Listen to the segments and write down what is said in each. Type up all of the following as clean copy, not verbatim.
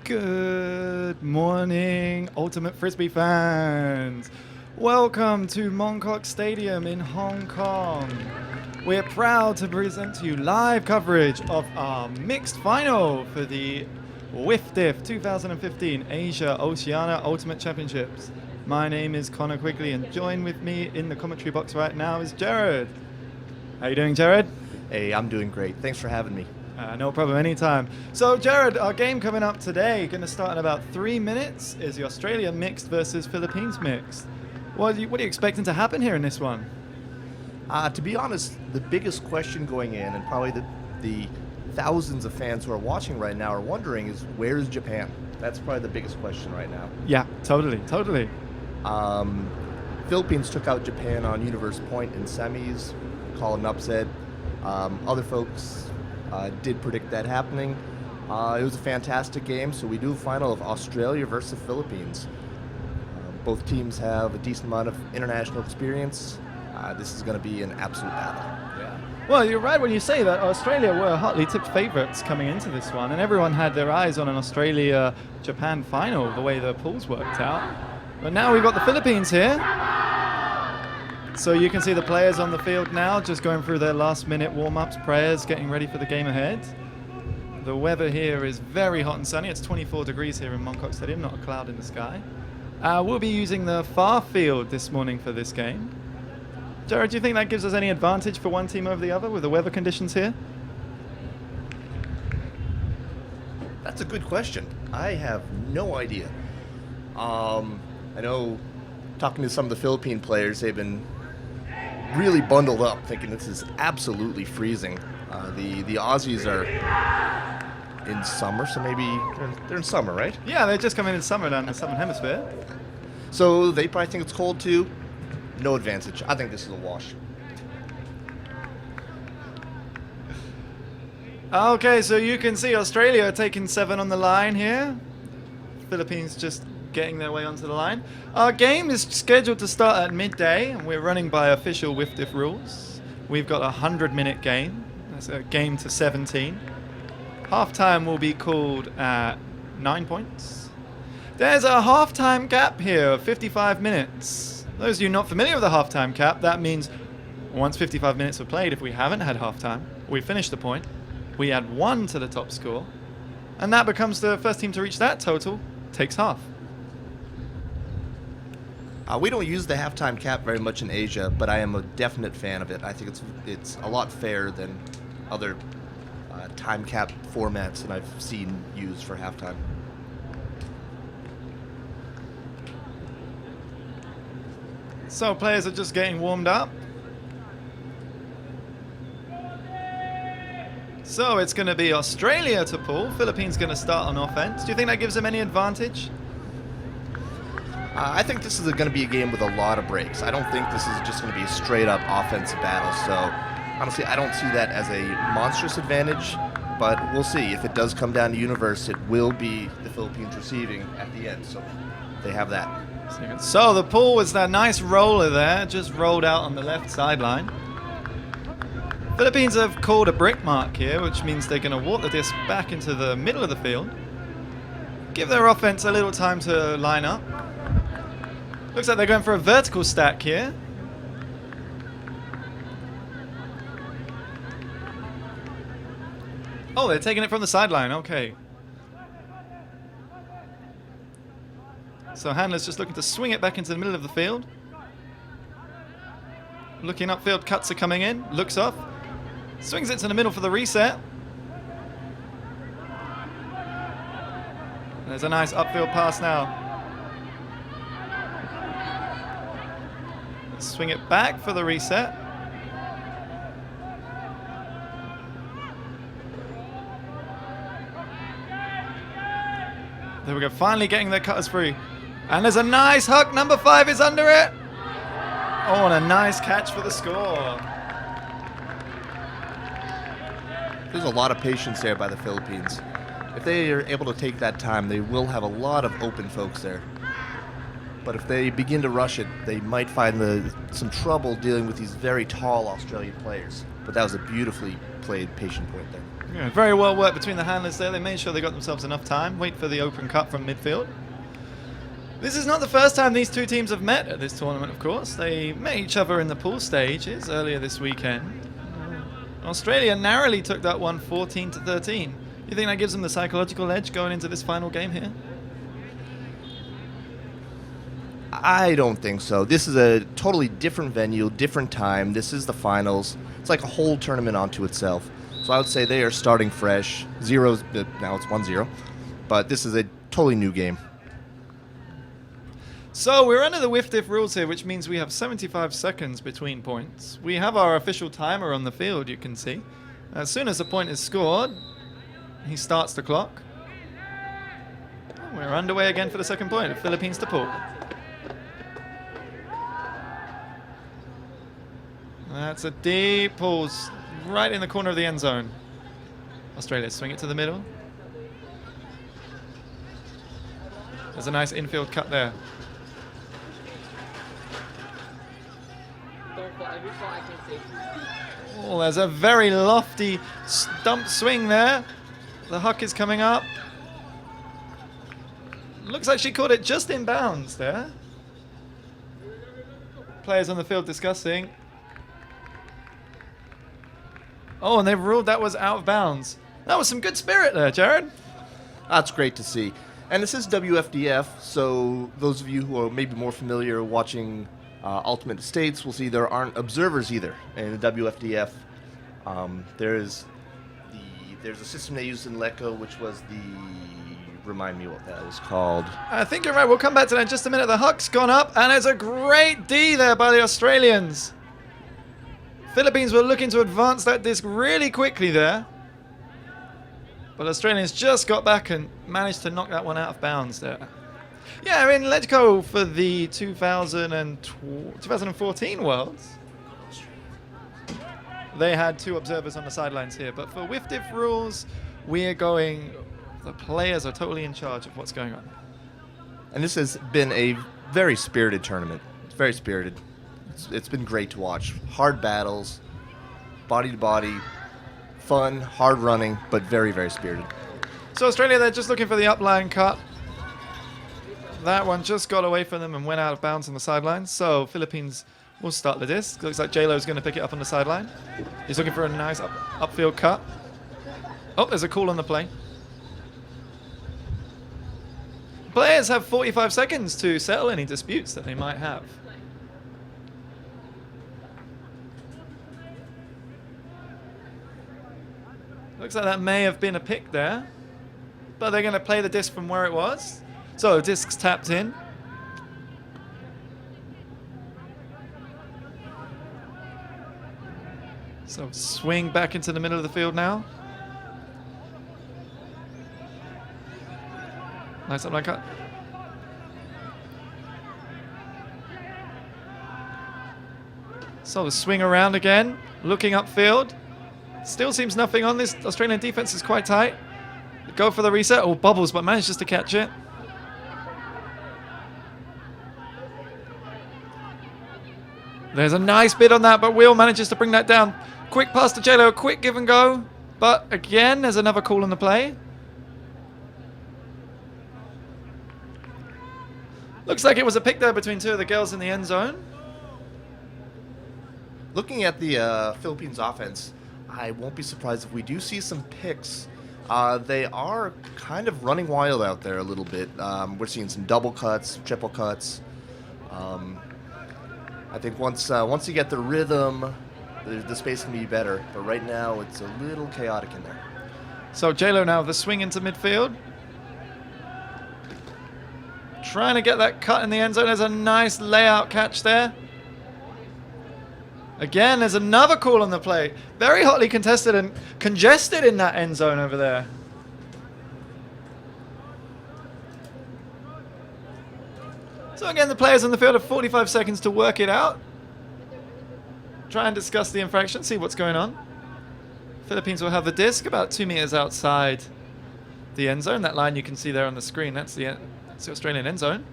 Good morning, Ultimate Frisbee fans. Welcome to Mongkok Stadium in Hong Kong. We're proud to present to you live coverage of our mixed final for the WIFDIF 2015 Asia Oceania Ultimate Championships. My name is Connor Quigley, and join with me in the commentary box right now is Jared. How you doing, Jared? Hey, I'm doing great. Thanks for having me. No problem, anytime. So, Jared, our game coming up today, going to start in about 3 minutes, is the Australia mixed versus Philippines mixed. What are you expecting to happen here in this one? To be honest, the biggest question going in, and probably the thousands of fans who are watching right now are wondering, is where is Japan? That's probably the biggest question right now. Yeah, totally. Philippines took out Japan on Universe Point in semis, call it an upset. Other folks did predict that happening. It was a fantastic game, so we do a final of Australia versus Philippines. Both teams have a decent amount of international experience. This is going to be an absolute battle. Yeah. Well, you're right when you say that. Australia were hotly tipped favourites coming into this one, and everyone had their eyes on an Australia-Japan final, the way the pools worked out. But now we've got the Philippines here. So you can see the players on the field now, just going through their last-minute warm-ups, prayers, getting ready for the game ahead. The weather here is very hot and sunny. It's 24 degrees here in Mongkok Stadium, not a cloud in the sky. We'll be using the far field this morning for this game. Jared, do you think that gives us any advantage for one team over the other with the weather conditions here? That's a good question. I have no idea. I know, talking to some of the Philippine players, they've been really bundled up, thinking this is absolutely freezing. The Aussies are in summer, so maybe they're in summer, right? Yeah, they're just coming in summer down in the Southern Hemisphere. So they probably think it's cold too. No advantage. I think this is a wash. Okay, so you can see Australia taking 7 on the line here. Philippines just getting their way onto the line. Our game is scheduled to start at midday, and we're running by official WIFDIF rules. We've got a 100-minute game. That's a game to 17. Halftime will be called at 9 points. There's a halftime gap here of 55 minutes. Those of you not familiar with the halftime cap, that means once 55 minutes are played, if we haven't had halftime, we finish the point, we add 1 to the top score, and that becomes the first team to reach that total, takes half. We don't use the halftime cap very much in Asia, but I am a definite fan of it. I think it's a lot fairer than other time cap formats that I've seen used for halftime. So players are just getting warmed up. So it's going to be Australia to pull. Philippines going to start on offense. Do you think that gives them any advantage? I think this is going to be a game with a lot of breaks. I don't think this is just going to be a straight-up offensive battle. So, honestly, I don't see that as a monstrous advantage, but we'll see. If it does come down to universe, it will be the Philippines receiving at the end, so they have that. So the pull was that nice roller there, just rolled out on the left sideline. Philippines have called a brick mark here, which means they're going to walk the disc back into the middle of the field. Give their offense a little time to line up. Looks like they're going for a vertical stack here. Oh, they're taking it from the sideline. Okay. So Handler's just looking to swing it back into the middle of the field. Looking upfield, cuts are coming in. Looks off. Swings it to the middle for the reset. There's a nice upfield pass now. Swing it back for the reset. There we go, finally getting their cutters free. And there's a nice hook, number 5 is under it. Oh, and a nice catch for the score. There's a lot of patience there by the Philippines. If they are able to take that time, they will have a lot of open folks there. But if they begin to rush it, they might find some trouble dealing with these very tall Australian players. But that was a beautifully played patient point there. Yeah, very well worked between the handlers there. They made sure they got themselves enough time. Wait for the open cut from midfield. This is not the first time these two teams have met at this tournament, of course. They met each other in the pool stages earlier this weekend. Australia narrowly took that one 14-13. You think that gives them the psychological edge going into this final game here? I don't think so. This is a totally different venue, different time. This is the finals. It's like a whole tournament onto itself. So I would say they are starting fresh. Zeros, now it's 1-0. But this is a totally new game. So we're under the whiff-diff rules here, which means we have 75 seconds between points. We have our official timer on the field, you can see. As soon as a point is scored, he starts the clock. We're underway again for the second point. Philippines to Paul. That's a deep pulls right in the corner of the end zone. Australia swing it to the middle. There's a nice infield cut there. Oh, there's a very lofty stump swing there. The huck is coming up. Looks like she caught it just in bounds there. Players on the field discussing. Oh, and they've ruled that was out of bounds. That was some good spirit there, Jared. That's great to see. And this is WFDF, so those of you who are maybe more familiar watching Ultimate States will see there aren't observers either in the WFDF. There's a system they used in LECO, which was remind me what that was called. I think you're right. We'll come back to that in just a minute. The huck's gone up, and it's a great D there by the Australians. Philippines were looking to advance that disc really quickly there. But Australians just got back and managed to knock that one out of bounds there. Yeah, I mean, let's go for the 2014 Worlds. They had two observers on the sidelines here. But for whiff-diff rules, we are going... The players are totally in charge of what's going on. And this has been a very spirited tournament. It's very spirited. It's been great to watch. Hard battles, body to body, fun, hard running, but very, very spirited. So Australia, they're just looking for the upline cut. That one just got away from them and went out of bounds on the sidelines. So Philippines will start the disc. Looks like J-Lo's going to pick it up on the sideline. He's looking for a nice upfield cut. Oh, there's a call on the play. Players have 45 seconds to settle any disputes that they might have. Looks like that may have been a pick there. But they're going to play the disc from where it was. So the disc's tapped in. So swing back into the middle of the field now. Nice upline cut. So the swing around again, looking upfield. Still seems nothing on this. Australian defense is quite tight. Go for the reset. Oh, bobbles, but manages to catch it. There's a nice bid on that, but Will manages to bring that down. Quick pass to J-Lo, quick give and go. But again, there's another call on the play. Looks like it was a pick there between two of the girls in the end zone. Looking at the Philippines offense, I won't be surprised if we do see some picks. They are kind of running wild out there a little bit. We're seeing some double cuts, triple cuts. I think once you get the rhythm, the space can be better. But right now, it's a little chaotic in there. So J-Lo now the swing into midfield. Trying to get that cut in the end zone. There's a nice layout catch there. Again, there's another call on the play. Very hotly contested and congested in that end zone over there. So again, the players on the field have 45 seconds to work it out. Try and discuss the infraction, see what's going on. Philippines will have the disc about 2 meters outside the end zone. That line you can see there on the screen, that's the Australian end zone.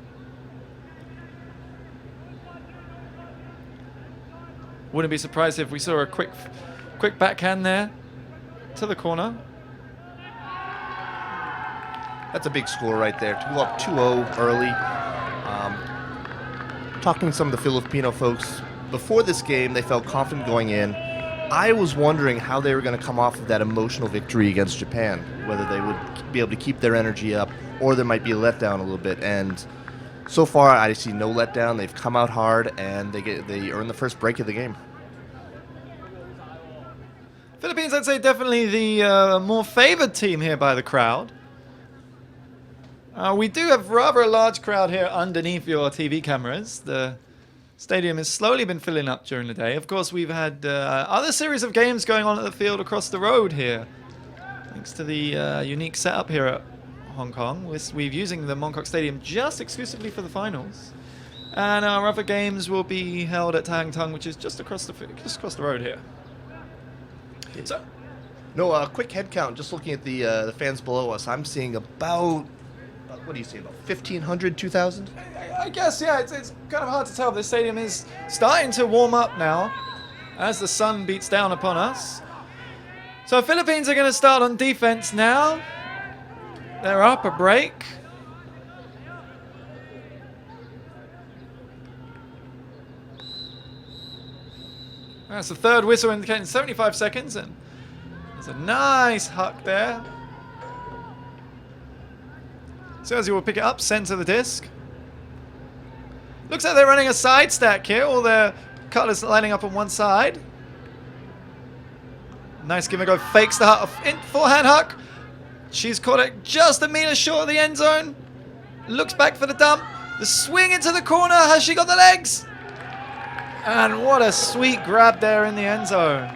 Wouldn't be surprised if we saw a quick backhand there. to the corner. That's a big score right there. To go up 2-0 early. Talking to some of the Filipino folks, before this game, they felt confident going in. I was wondering how they were going to come off of that emotional victory against Japan, whether they would be able to keep their energy up or there might be a letdown a little bit. And so far, I see no letdown. They've come out hard, and they earn the first break of the game. Philippines, I'd say, definitely the more favored team here by the crowd. We do have rather a large crowd here underneath your TV cameras. The stadium has slowly been filling up during the day. Of course, we've had other series of games going on at the field across the road here, thanks to the unique setup here at Hong Kong. We're using the Mong Kok Stadium just exclusively for the finals. And our other games will be held at Tang Tung, which is just across the road here. So, no, quick head count. Just looking at the fans below us, I'm seeing about, what do you see, about 1,500, 2,000? I guess, yeah, it's kind of hard to tell. This stadium is starting to warm up now as the sun beats down upon us. So Philippines are going to start on defense now. They're up a break. That's the third whistle indicating 75 seconds, and there's a nice huck there. Sergio will pick it up, send to the disc. Looks like they're running a side stack here. All their cutters lining up on one side. Nice give and go. Fakes the huck. Forehand huck. She's caught it just a meter short of the end zone. Looks back for the dump. The swing into the corner. Has she got the legs? And what a sweet grab there in the end zone.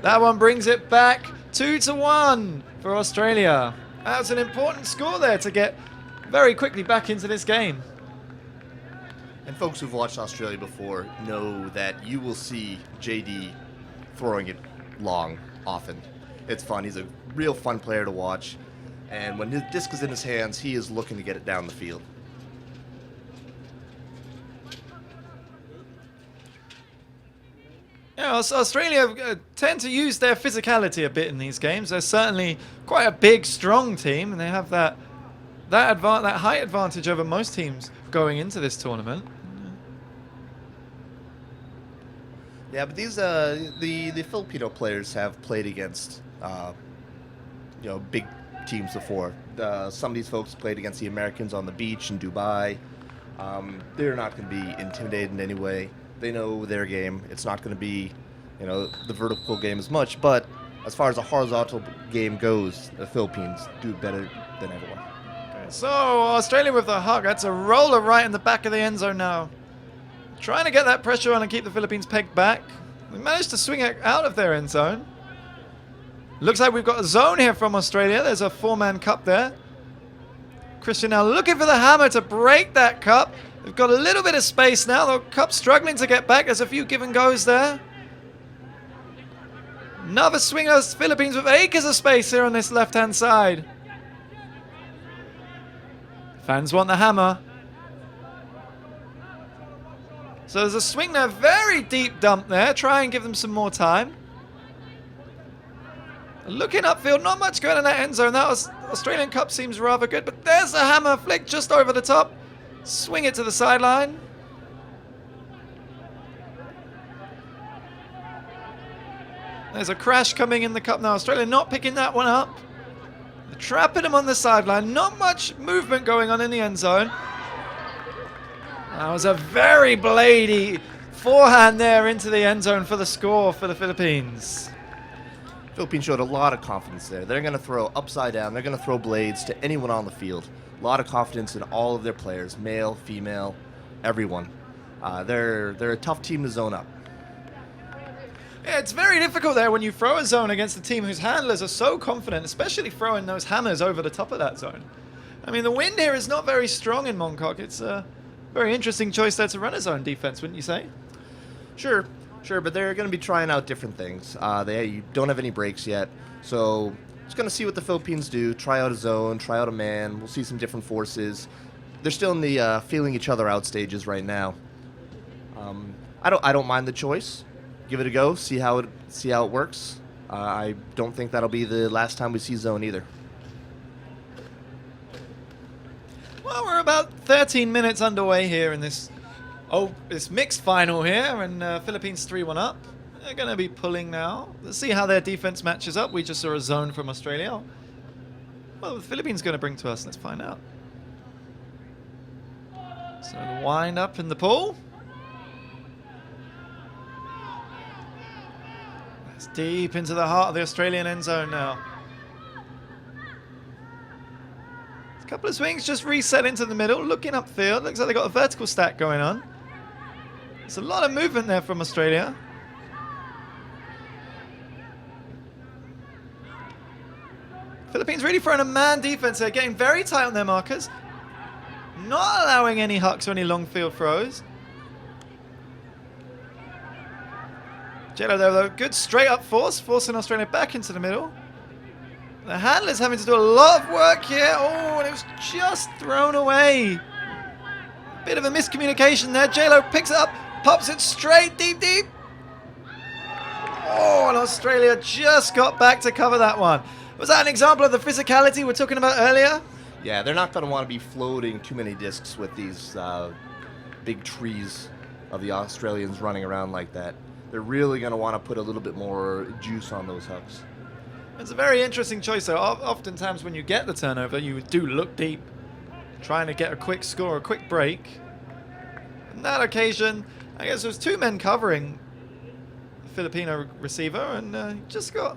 That one brings it back 2-1 for Australia. That's an important score there to get very quickly back into this game. And folks who've watched Australia before know that you will see JD throwing it long often. It's fun. He's a real fun player to watch. And when his disc is in his hands, he is looking to get it down the field. Yeah, Australia tend to use their physicality a bit in these games. They're certainly quite a big, strong team, and they have that height advantage over most teams going into this tournament. Yeah, but these the Filipino players have played against big teams before. Some of these folks played against the Americans on the beach in Dubai. They're not going to be intimidated in any way. They know their game. It's not going to be, the vertical game as much. But as far as the horizontal game goes, the Philippines do better than everyone. Okay, so Australia with the hug. That's a roller right in the back of the end zone now. Trying to get that pressure on and keep the Philippines pegged back. We managed to swing it out of their end zone. Looks like we've got a zone here from Australia. There's a four-man cup there. Christian now looking for the hammer to break that cup. They've got a little bit of space now. The cup's struggling to get back. There's a few give and goes there. Another swing of Philippines with acres of space here on this left-hand side. Fans want the hammer. So there's a swing there. Very deep dump there. Try and give them some more time. Looking upfield, not much going in that end zone. That was Australian Cup seems rather good, but there's the hammer flick just over the top. Swing it to the sideline. There's a crash coming in the cup now. Australia not picking that one up. They're trapping him on the sideline. Not much movement going on in the end zone. That was a very bladey forehand there into the end zone for the score for the Philippines. Philippines showed a lot of confidence there. They're going to throw upside down. They're going to throw blades to anyone on the field. A lot of confidence in all of their players, male, female, everyone. They're a tough team to zone up. Yeah, it's very difficult there when you throw a zone against a team whose handlers are so confident, especially throwing those hammers over the top of that zone. I mean, the wind here is not very strong in Mong Kok. It's a very interesting choice there to run a zone defense, wouldn't you say? Sure, but they're going to be trying out different things. They don't have any breaks yet, so just going to see what the Philippines do. Try out a zone, try out a man. We'll see some different forces. They're still in the feeling each other out stages right now. I don't mind the choice. give it a go, see how it works. I don't think that'll be the last time we see zone either. Well, we're about 13 minutes underway here in this mixed final here, and Philippines 3-1 up. They're going to be pulling now. Let's see how their defense matches up. We just saw a zone from Australia. Well, the Philippines going to bring to us. Let's find out. So the wind up in the pool. That's deep into the heart of the Australian end zone now. A couple of swings just reset into the middle, looking upfield. Looks like they got a vertical stack going on. There's a lot of movement there from Australia. Philippines really throwing a man defense here, getting very tight on their markers. Not allowing any hucks or any long field throws. Jello though, good straight up force, forcing Australia back into the middle. The handler's having to do a lot of work here. Oh, and it was just thrown away. Bit of a miscommunication there. J-Lo picks it up, pops it straight deep. Oh, and Australia just got back to cover that one. Was that an example of the physicality we were talking about earlier? Yeah, they're not going to want to be floating too many discs with these big trees of the Australians running around like that. They're really going to want to put a little bit more juice on those hucks. It's a very interesting choice, though. Oftentimes when you get the turnover, you do look deep, trying to get a quick score, a quick break. On that occasion, I guess there was two men covering the Filipino receiver, and just got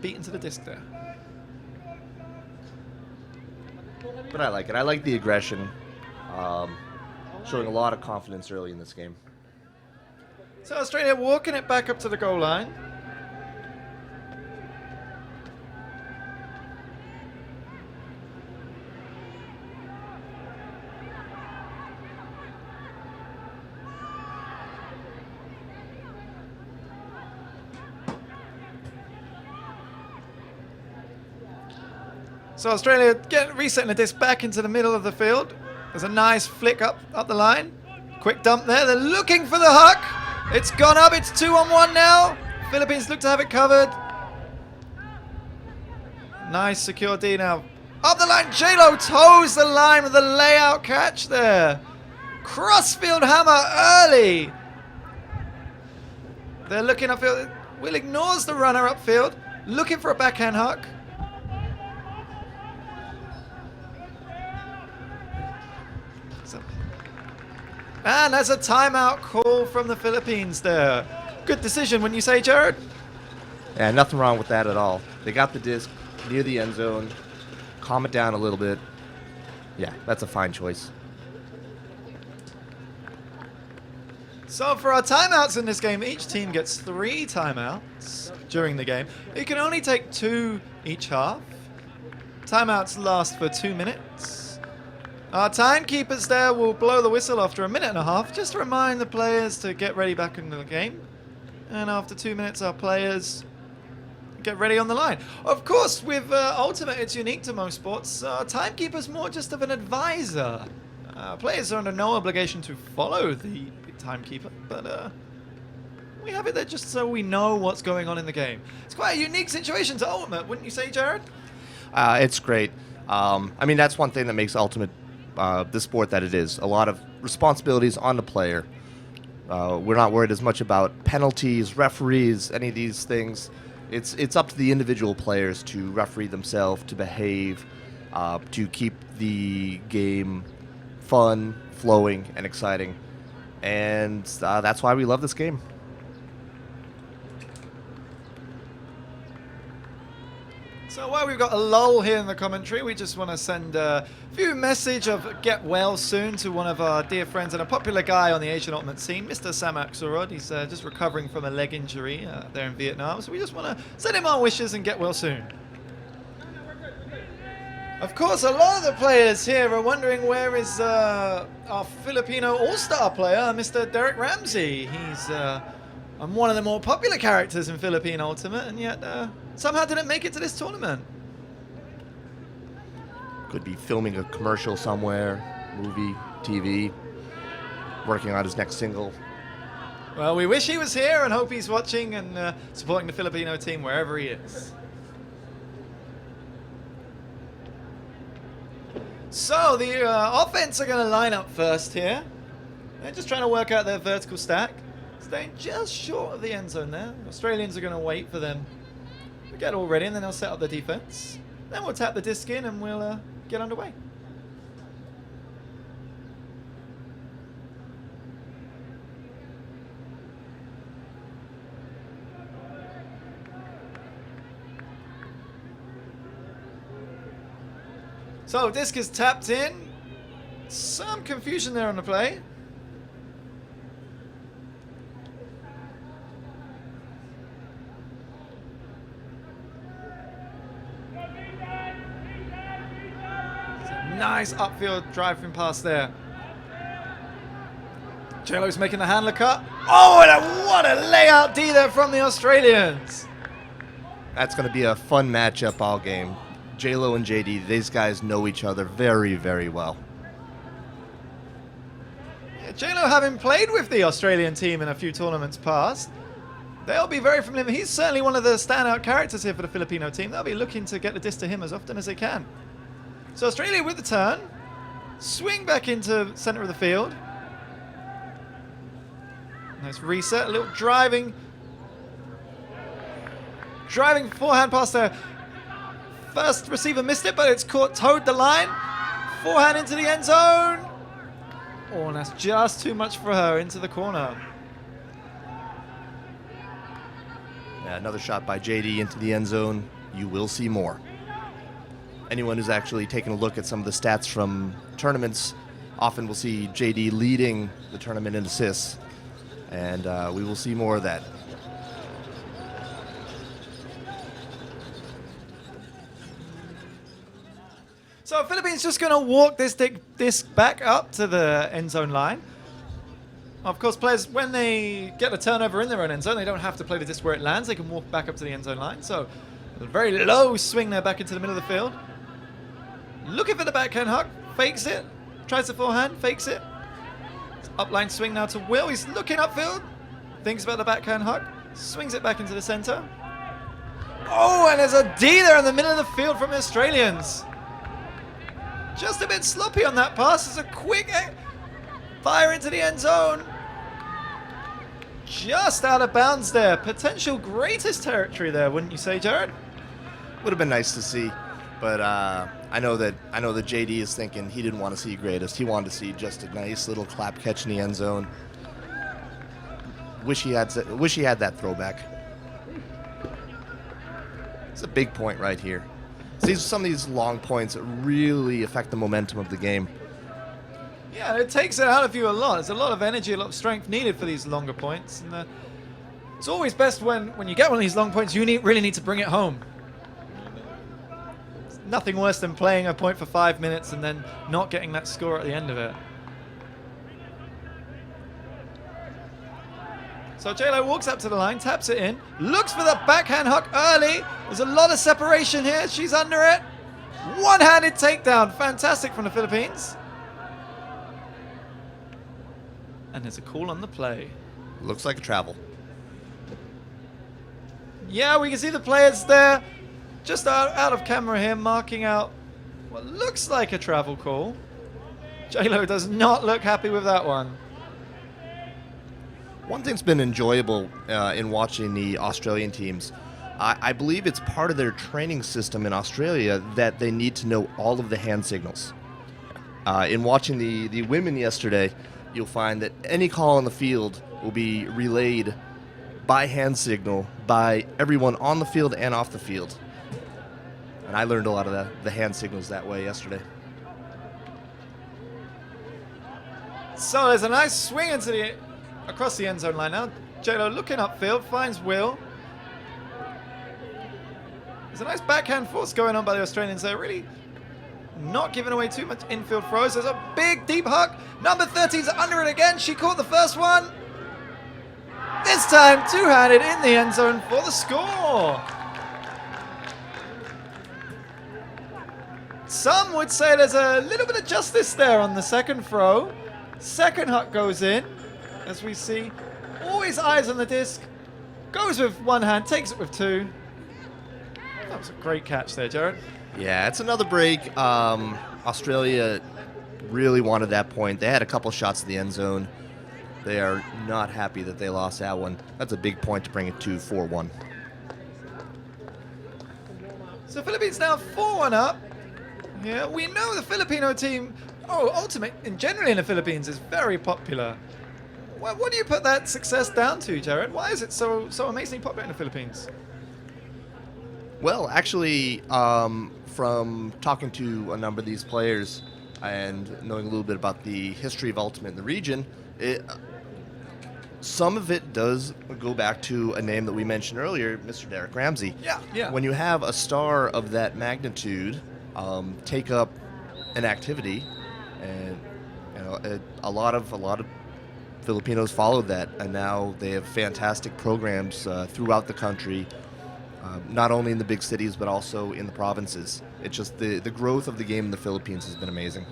beaten to the disc there. But I like it. I like the aggression. Showing a lot of confidence early in this game. So Australia walking it back up to the goal line. So Australia resetting the disc back into the middle of the field. There's a nice flick up the line. Quick dump there. They're looking for the huck. It's gone up. It's 2-on-1 now. Philippines look to have it covered. Nice secure D now. Up the line. J-Lo toes the line with a layout catch there. Crossfield hammer early. They're looking upfield. Will ignores the runner upfield. Looking for a backhand huck. And that's a timeout call from the Philippines there. Good decision, wouldn't you say, Jared? Yeah, nothing wrong with that at all. They got the disc near the end zone. Calm it down a little bit. Yeah, that's a fine choice. So for our timeouts in this game, each team gets 3 timeouts during the game. You can only take 2 each half. Timeouts last for 2 minutes. Our timekeepers there will blow the whistle after 1.5 minutes, just to remind the players to get ready back into the game. And after 2 minutes, our players get ready on the line. Of course, with Ultimate, it's unique to most sports. Timekeeper's more just of an advisor. Players are under no obligation to follow the timekeeper, but we have it there just so we know what's going on in the game. It's quite a unique situation to Ultimate, wouldn't you say, Jared? It's great. I mean, that's one thing that makes Ultimate the sport that it is. A lot of responsibilities on the player. We're not worried as much about penalties, referees, any of these things. It's up to the individual players to referee themselves, to behave, to keep the game fun, flowing, and exciting. And that's why we love this game. So while we've got a lull here in the commentary, we just want to send a few message of get well soon to one of our dear friends and a popular guy on the Asian Ultimate scene, Mr. Samak Surod. He's just recovering from a leg injury there in Vietnam. So we just want to send him our wishes and get well soon. Of course, a lot of the players here are wondering where is our Filipino all-star player, Mr. Derek Ramsey. He's one of the more popular characters in Philippine Ultimate, and yet somehow didn't make it to this tournament. Could be filming a commercial somewhere, movie, TV, working on his next single. Well, we wish he was here and hope he's watching and supporting the Filipino team wherever he is. So the offense are going to line up first here. They're just trying to work out their vertical stack. Staying just short of the end zone there. The Australians are going to wait for them to get all ready, and then they'll set up the defense. Then we'll tap the disc in and we'll get underway. So disc is tapped in. Some confusion there on the play. Nice upfield driving pass there. JLo's making the handler cut. Oh, and what a layout D there from the Australians. That's going to be a fun matchup all game. JLo and JD, these guys know each other very, very well. Yeah, JLo, having played with the Australian team in a few tournaments past, they'll be very familiar. He's certainly one of the standout characters here for the Filipino team. They'll be looking to get the disc to him as often as they can. So Australia with the turn. Swing back into center of the field. Nice reset. A little driving forehand pass there. First receiver missed it, but it's caught, towed the line. Forehand into the end zone. Oh, and that's just too much for her into the corner. Yeah, another shot by JD into the end zone. You will see more. Anyone who's actually taken a look at some of the stats from tournaments often will see JD leading the tournament in assists, and we will see more of that. So Philippines just going to walk this disc back up to the end zone line. Of course, players, when they get a turnover in their own end zone, they don't have to play the disc where it lands. They can walk back up to the end zone line. So a very low swing there back into the middle of the field. Looking for the backhand hook, fakes it, tries the forehand, fakes it. Upline swing now to Will. He's looking upfield, thinks about the backhand hook, swings it back into the center. Oh, and there's a D there in the middle of the field from the Australians. Just a bit sloppy on that pass. It's a quick fire into the end zone. Just out of bounds there. Potential greatest territory there, wouldn't you say, Jared? Would have been nice to see, but I know that JD is thinking he didn't want to see greatest. He wanted to see just a nice little clap catch in the end zone. Wish he had that throwback. It's a big point right here. Some of these long points that really affect the momentum of the game. Yeah, it takes it out of you a lot. There's a lot of energy, a lot of strength needed for these longer points. And it's always best when you get one of these long points, you really need to bring it home. It's nothing worse than playing a point for 5 minutes and then not getting that score at the end of it. So JLo walks up to the line, taps it in, looks for the backhand hook early. There's a lot of separation here. She's under it. One-handed takedown. Fantastic from the Philippines. And there's a call on the play. Looks like a travel. Yeah, we can see the players there just out of camera here marking out what looks like a travel call. JLo does not look happy with that one. One thing's been enjoyable in watching the Australian teams, I believe it's part of their training system in Australia that they need to know all of the hand signals. In watching the women yesterday, you'll find that any call on the field will be relayed by hand signal by everyone on the field and off the field. And I learned a lot of the hand signals that way yesterday. So there's a nice swing across the end zone line now. JLo looking upfield, finds Will. There's a nice backhand force going on by the Australians there, really not giving away too much infield throws. There's a big deep hook. Number 13's under it again. She caught the first one. This time two-handed in the end zone for the score. Some would say there's a little bit of justice there on the second throw. Second hook goes in, as we see Always eyes on the disc. Goes with one hand, takes it with two. That was a great catch there, Jared. Yeah, it's another break. Australia really wanted that point. They had a couple shots at the end zone. They are not happy that they lost that one. That's a big point to bring it to 4-1. So Philippines now 4-1 up. Yeah, we know the Filipino team, Ultimate in generally in the Philippines is very popular. What do you put that success down to, Jared? Why is it so amazingly popular in the Philippines? Well, actually, from talking to a number of these players and knowing a little bit about the history of Ultimate in the region, some of it does go back to a name that we mentioned earlier, Mr. Derek Ramsey. Yeah. When you have a star of that magnitude take up an activity, and a lot of Filipinos followed that, and now they have fantastic programs throughout the country, not only in the big cities but also in the provinces. It's just the growth of the game in the Philippines has been amazing.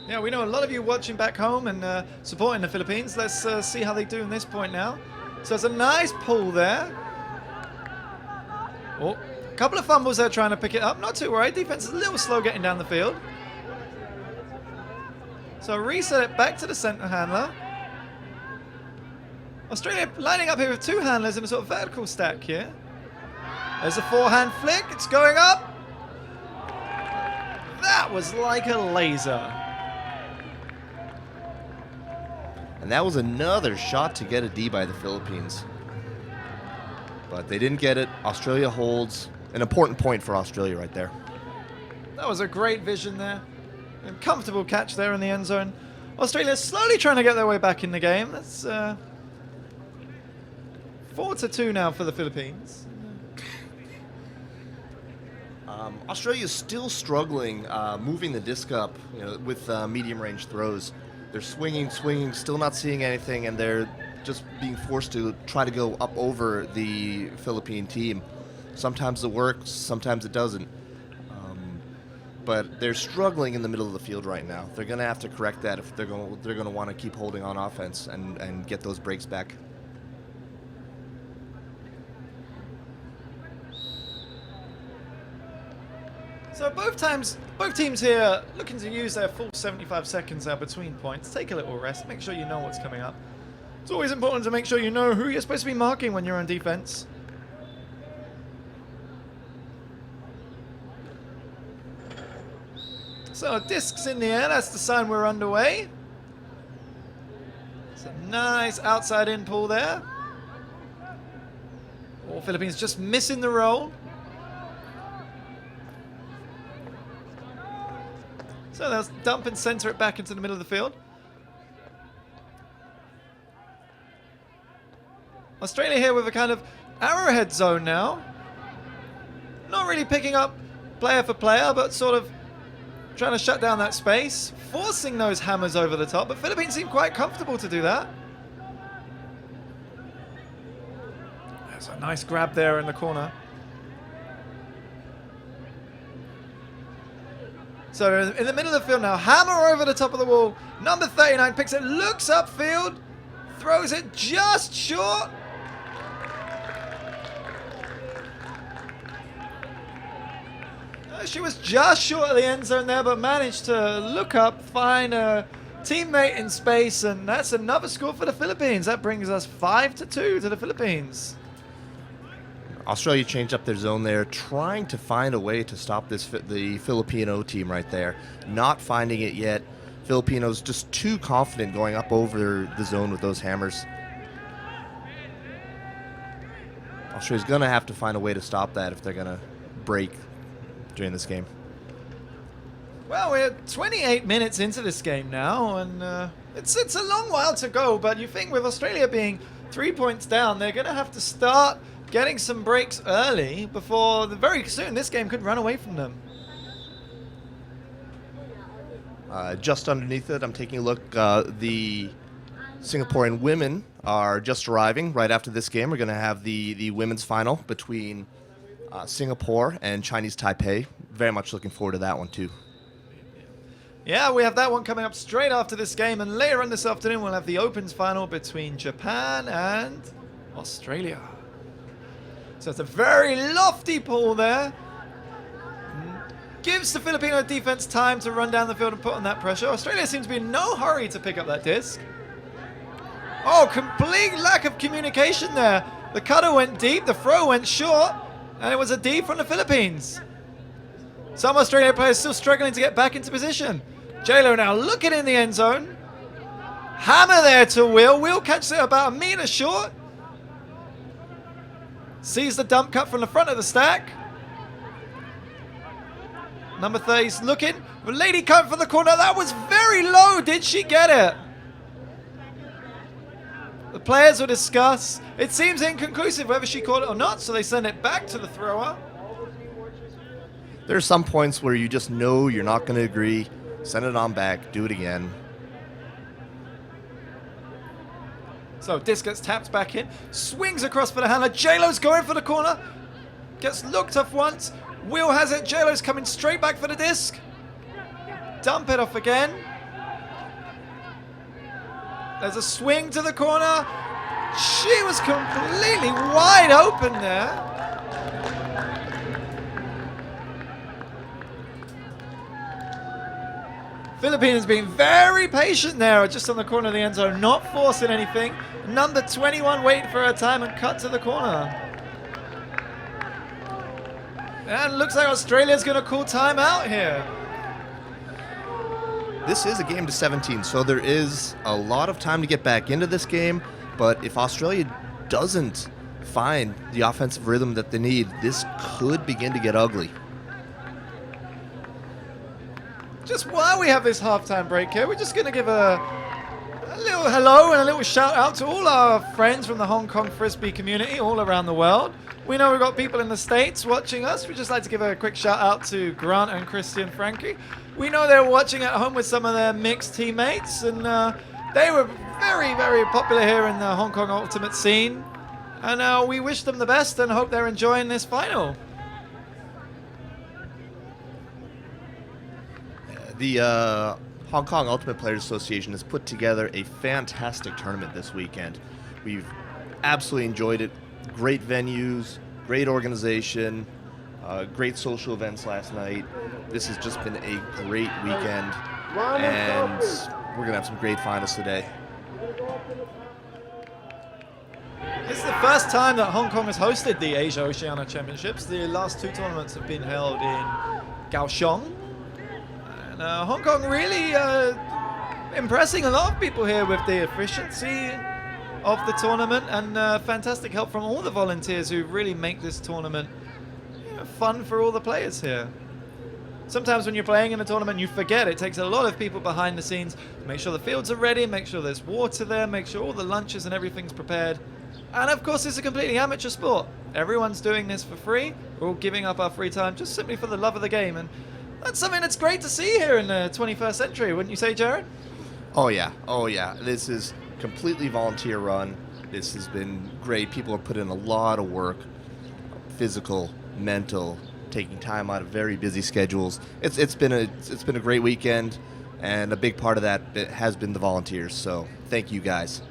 Yeah, we know a lot of you watching back home and supporting the Philippines. Let's see how they do in this point now. So it's a nice pull there. Oh, a couple of fumbles there trying to pick it up. Not too worried. Defense is a little slow getting down the field. So reset it back to the center handler. Australia lining up here with two handlers in a sort of vertical stack here. There's a forehand flick. It's going up. That was like a laser. And that was another shot to get a D by the Philippines. But they didn't get it. Australia holds. An important point for Australia right there. That was a great vision there. A comfortable catch there in the end zone. Australia slowly trying to get their way back in the game. That's 4-2 now for the Philippines. Australia is still struggling moving the disc up with medium range throws. They're swinging, still not seeing anything, and they're just being forced to try to go up over the Philippine team. Sometimes it works, sometimes it doesn't. But they're struggling in the middle of the field right now. They're going to have to correct that if they're going to want to keep holding on offense and get those breaks back. So both teams here looking to use their full 75 seconds now between points. Take a little rest. Make sure you know what's coming up. It's always important to make sure you know who you're supposed to be marking when you're on defense. So discs in the air. That's the sign we're underway. It's a nice outside in pull there. All Philippines just missing the roll. So they'll dump and center it back into the middle of the field. Australia here with a kind of arrowhead zone now. Not really picking up player for player, but sort of trying to shut down that space. Forcing those hammers over the top, but Philippines seem quite comfortable to do that. There's a nice grab there in the corner. So in the middle of the field now, hammer over the top of the wall. Number 39 picks it, looks upfield, throws it just short. She was just short of the end zone there, but managed to look up, find a teammate in space, and that's another score for the Philippines. That brings us 5-2 to the Philippines. Australia changed up their zone there, trying to find a way to stop the Filipino team right there. Not finding it yet. Filipinos just too confident going up over the zone with those hammers. Australia's going to have to find a way to stop that if they're going to break during this game. Well, we're 28 minutes into this game now, and it's a long while to go, but you think with Australia being 3 points down, they're going to have to start getting some breaks early before very soon this game could run away from them. Just underneath it, I'm taking a look. The Singaporean women are just arriving right after this game. We're going to have the women's final between Singapore and Chinese Taipei. Very much looking forward to that one too. Yeah, we have that one coming up straight after this game, and later on this afternoon we'll have the Opens final between Japan and Australia. So it's a very lofty pool there. Gives the Filipino defense time to run down the field and put on that pressure. Australia seems to be in no hurry to pick up that disc. Oh, complete lack of communication there. The cutter went deep, the throw went short, and it was a D from the Philippines. Some Australian players still struggling to get back into position. J-Lo now looking in the end zone. Hammer there to Will. Will catches it about a meter short. Sees the dump cut from the front of the stack. Number 30's looking. Lady cut for the corner. That was very low. Did she get it? The players will discuss. It seems inconclusive whether she caught it or not, so they send it back to the thrower. There are some points where you just know you're not going to agree. Send it on back. Do it again. So disc gets tapped back in. Swings across for the handler. J-Lo's going for the corner. Gets looked off once. Will has it. J-Lo's coming straight back for the disc. Dump it off again. There's a swing to the corner. She was completely wide open there. Philippines being very patient there, just on the corner of the end zone, not forcing anything. Number 21 waiting for her time and cut to the corner. And looks like Australia's going to call timeout here. This is a game to 17, so there is a lot of time to get back into this game. But if Australia doesn't find the offensive rhythm that they need, this could begin to get ugly. Just while we have this halftime break here, we're just going to give a little hello and a little shout out to all our friends from the Hong Kong Frisbee community all around the world. We know we've got people in the States watching us. We'd just like to give a quick shout out to Grant and Christian Frankie. We know they're watching at home with some of their mixed teammates, and they were very, very popular here in the Hong Kong Ultimate scene. And we wish them the best and hope they're enjoying this final. The Hong Kong Ultimate Players Association has put together a fantastic tournament this weekend. We've absolutely enjoyed it. Great venues, great organization, great social events last night. This has just been a great weekend, and we're going to have some great finals today. This is the first time that Hong Kong has hosted the Asia Oceania Championships. The last two tournaments have been held in Kaohsiung. And Hong Kong really impressing a lot of people here with the efficiency of the tournament, and fantastic help from all the volunteers who really make this tournament fun for all the players here. Sometimes when you're playing in a tournament, you forget it takes a lot of people behind the scenes to make sure the fields are ready, make sure there's water there, make sure all the lunches and everything's prepared. And of course, it's a completely amateur sport. Everyone's doing this for free. We're all giving up our free time just simply for the love of the game. And that's something that's great to see here in the 21st century, wouldn't you say, Jared? Oh yeah. This is completely volunteer run. This has been great. People have put in a lot of work, physical, mental, taking time out of very busy schedules. It's been a great weekend, and a big part of that has been the volunteers. So thank you guys.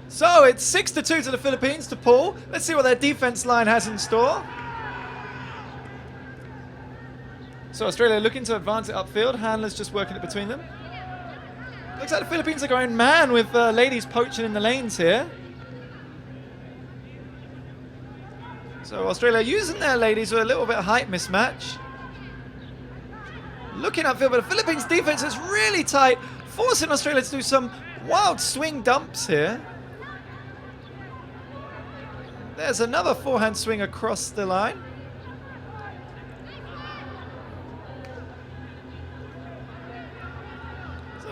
So it's 6-2 to the Philippines to Paul. Let's see what their defense line has in store. So Australia looking to advance it upfield. Handler's just working it between them. Looks like the Philippines are going man with ladies poaching in the lanes here. So Australia using their ladies with a little bit of height mismatch. Looking upfield, but the Philippines defense is really tight, forcing Australia to do some wild swing dumps here. There's another forehand swing across the line. So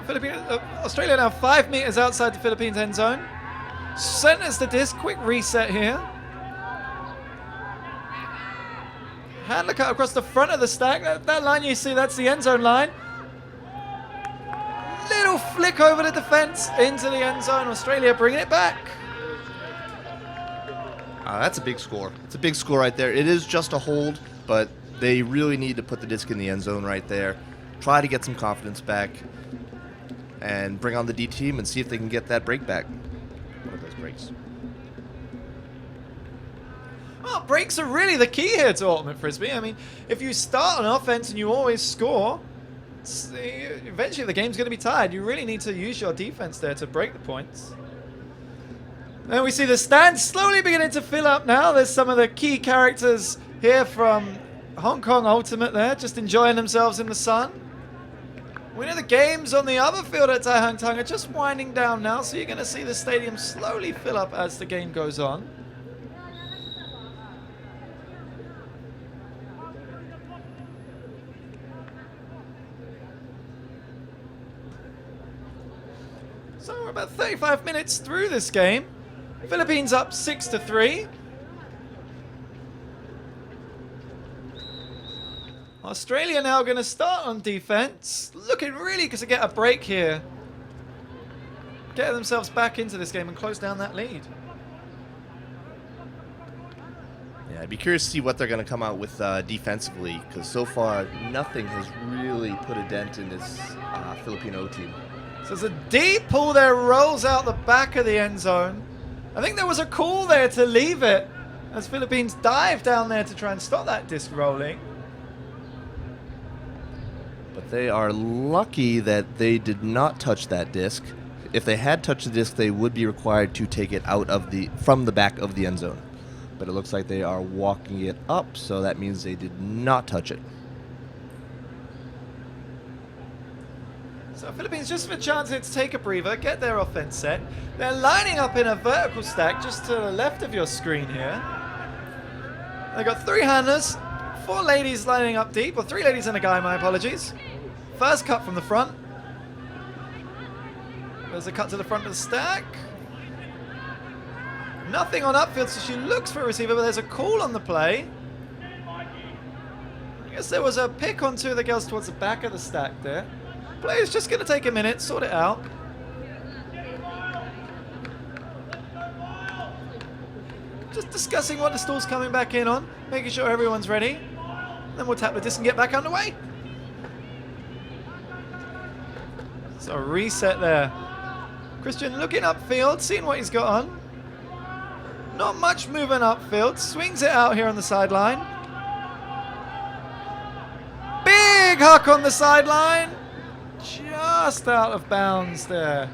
Australia now 5 meters outside the Philippines end zone. Centers the disc, quick reset here. Handler cut across the front of the stack. That line you see, that's the end zone line. Little flick over the defense into the end zone. Australia bringing it back. That's a big score. It's a big score right there. It is just a hold, but they really need to put the disc in the end zone right there. Try to get some confidence back and bring on the D team and see if they can get that break back. One of those breaks. Well, breaks are really the key here to Ultimate Frisbee. I mean, if you start on offense and you always score, eventually the game's going to be tied. You really need to use your defense there to break the points. And we see the stands slowly beginning to fill up now. There's some of the key characters here from Hong Kong Ultimate there, just enjoying themselves in the sun. We know the games on the other field at Tai Hang Tung are just winding down now, so you're going to see the stadium slowly fill up as the game goes on. So we're about 35 minutes through this game. Philippines up 6-3. Australia now going to start on defense. Looking really to get a break here. Get themselves back into this game and close down that lead. Yeah, I'd be curious to see what they're going to come out with defensively, because so far nothing has really put a dent in this Filipino team. So there's a deep pull there, rolls out the back of the end zone. I think there was a call there to leave it as Philippines dive down there to try and stop that disc rolling. But they are lucky that they did not touch that disc. If they had touched the disc, they would be required to take it out of from the back of the end zone. But it looks like they are walking it up, so that means they did not touch it. So Philippines just have a chance here to take a breather, get their offense set. They're lining up in a vertical stack just to the left of your screen here. They've got 3 handlers, 4 ladies lining up deep, or 3 ladies and a guy, my apologies. First cut from the front. There's a cut to the front of the stack. Nothing on upfield, so she looks for a receiver, but there's a call on the play. I guess there was a pick on 2 of the girls towards the back of the stack there. Play's just going to take a minute, sort it out. Just discussing what the stall's coming back in on, making sure everyone's ready. Then we'll tap the disc and get back underway. So reset there. Christian looking upfield, seeing what he's got on. Not much movement upfield. Swings it out here on the sideline. Big huck on the sideline. Just out of bounds there.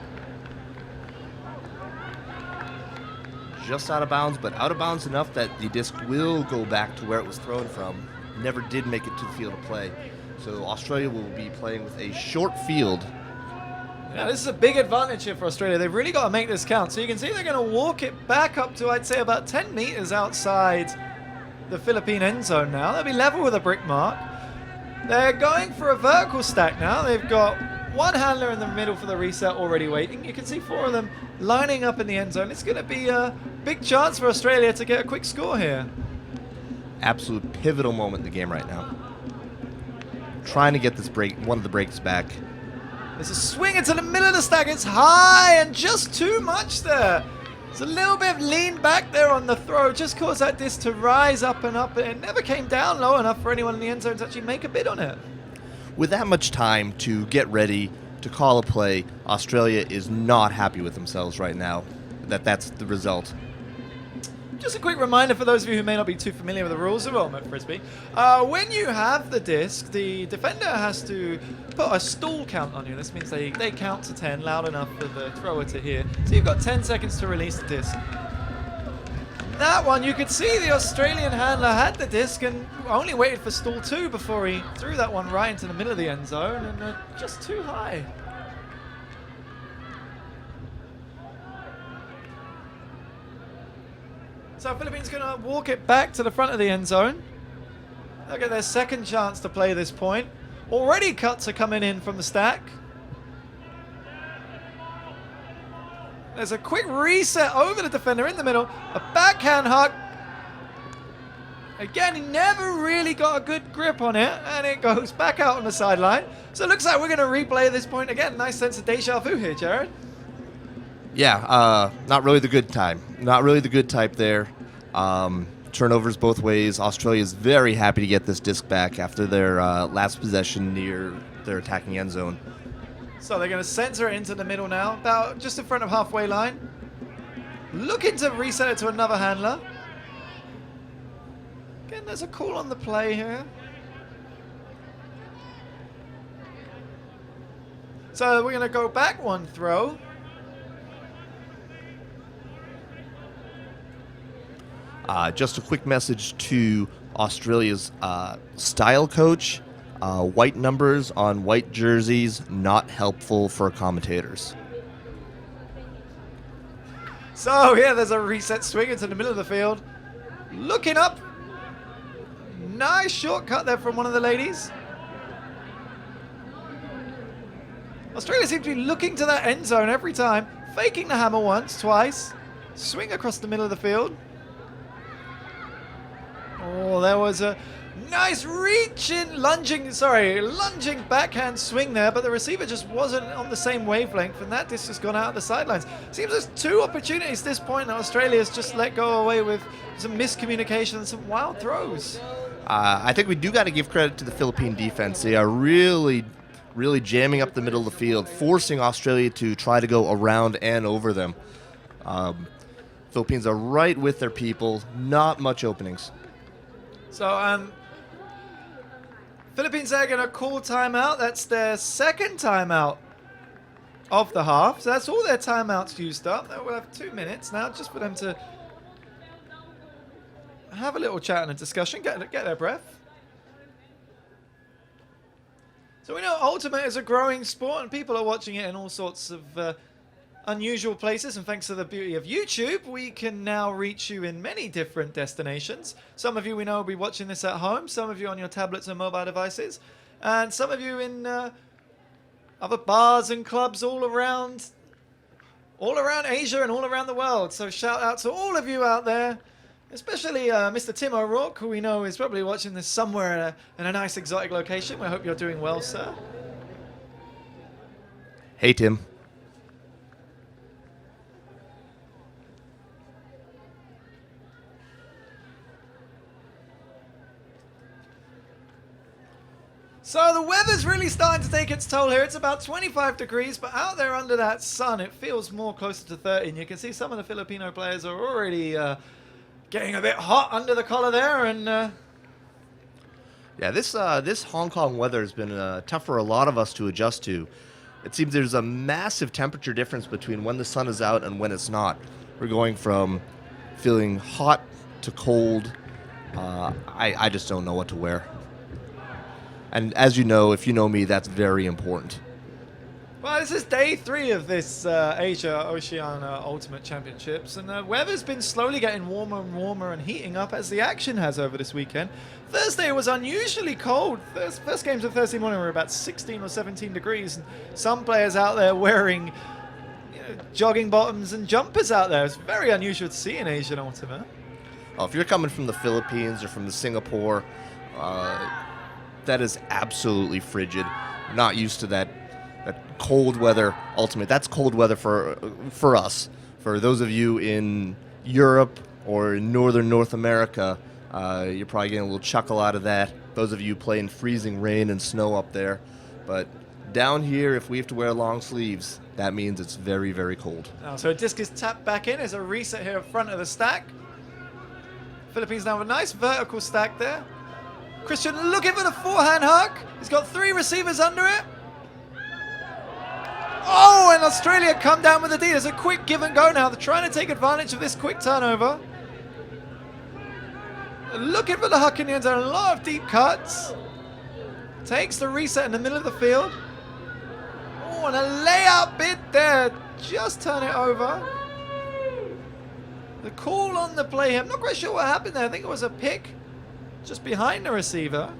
Just out of bounds, but out of bounds enough that the disc will go back to where it was thrown from. Never did make it to the field of play. So Australia will be playing with a short field. Yeah, this is a big advantage here for Australia. They've really got to make this count. So you can see they're going to walk it back up to, I'd say, about 10 meters outside the Philippine end zone now. They'll be level with a brick mark. They're going for a vertical stack now. They've got 1 handler in the middle for the reset already waiting. You can see 4 of them lining up in the end zone. It's going to be a big chance for Australia to get a quick score here. Absolute pivotal moment in the game right now. Trying to get this break, one of the breaks back. There's a swing into the middle of the stack. It's high and just too much there. It's a little bit of lean back there on the throw. Just caused that disc to rise up and up. And it never came down low enough for anyone in the end zone to actually make a bid on it. With that much time to get ready to call a play, Australia is not happy with themselves right now. That's the result. Just a quick reminder for those of you who may not be too familiar with the rules of Ultimate Frisbee. When you have the disc, the defender has to put a stall count on you. This means they count to 10 loud enough for the thrower to hear. So you've got 10 seconds to release the disc. That one, you could see the Australian handler had the disc and only waited for stall 2 before he threw that one right into the middle of the end zone, and just too high. So Philippines going to walk it back to the front of the end zone. They'll get their second chance to play this point. Already cuts are coming in from the stack. There's a quick reset over the defender in the middle. A backhand huck. Again, he never really got a good grip on it, and it goes back out on the sideline. So it looks like we're going to replay this point again. Nice sense of deja vu here, Jared. Yeah, not really the good time. Not really the good type there. Turnovers both ways. Australia is very happy to get this disc back after their last possession near their attacking end zone. So they're going to center it into the middle now, about just in front of halfway line. Looking to reset it to another handler. Again, there's a call on the play here. So we're going to go back one throw. Just a quick message to Australia's style coach. White numbers on white jerseys, not helpful for commentators. So yeah, there's a reset swing into the middle of the field. Looking up. Nice shortcut there from one of the ladies. Australia seems to be looking to that end zone every time. Faking the hammer once, twice. Swing across the middle of the field. Oh, there was a nice lunging backhand swing there, but the receiver just wasn't on the same wavelength, and that disc has gone out the sidelines. Seems there's two opportunities at this point, and Australia's just let go away with some miscommunication and some wild throws. I think we do got to give credit to the Philippine defense. They are really jamming up the middle of the field, forcing Australia to try to go around and over them. Philippines are right with their people, not much openings. So, Philippines are going to call timeout. That's their second timeout of the half. So that's all their timeouts used up. We'll have 2 minutes now just for them to have a little chat and a discussion, get their breath. So we know Ultimate is a growing sport and people are watching it in all sorts of unusual places, and thanks to the beauty of YouTube, we can now reach you in many different destinations. Some of you we know will be watching this at home, some of you on your tablets and mobile devices, and some of you in other bars and clubs all around Asia and all around the world. So shout out to all of you out there, especially Mr. Tim O'Rourke, who we know is probably watching this somewhere in a nice exotic location. We hope you're doing well, sir. Hey, Tim. So the weather's really starting to take its toll here. It's about 25 degrees, but out there under that sun, it feels more closer to 30. And you can see some of the Filipino players are already getting a bit hot under the collar there. And yeah, this Hong Kong weather has been tough for a lot of us to adjust to. It seems there's a massive temperature difference between when the sun is out and when it's not. We're going from feeling hot to cold. I just don't know what to wear. And as you know, if you know me, that's very important. well, this is day 3 of this Asia Oceania Ultimate Championships, and the weather's been slowly getting warmer and warmer and heating up as the action has over this weekend. Thursday was unusually cold. First games of Thursday morning were about 16 or 17 degrees, and some players out there wearing jogging bottoms and jumpers out there. It's very unusual to see in Asian Ultimate. Oh, if you're coming from the Philippines or from the Singapore, that is absolutely frigid. We're not used to that cold weather Ultimate. That's cold weather for us. For those of you in Europe or in northern North America, you're probably getting a little chuckle out of that. Those of you playing freezing rain and snow up there. But down here, if we have to wear long sleeves, that means it's very, very cold. So a disc is tapped back in. There's a reset here in front of the stack. Philippines now have a nice vertical stack there. Christian looking for the forehand hook. He's got 3 receivers under it. Oh, and Australia come down with the D. There's a quick give and go now. They're trying to take advantage of this quick turnover. Looking for the hook in the end zone. A lot of deep cuts. Takes the reset in the middle of the field. Oh, and a layout bid there. Just turn it over. The call on the play here. I'm not quite sure what happened there. I think it was a pick just behind the receiver.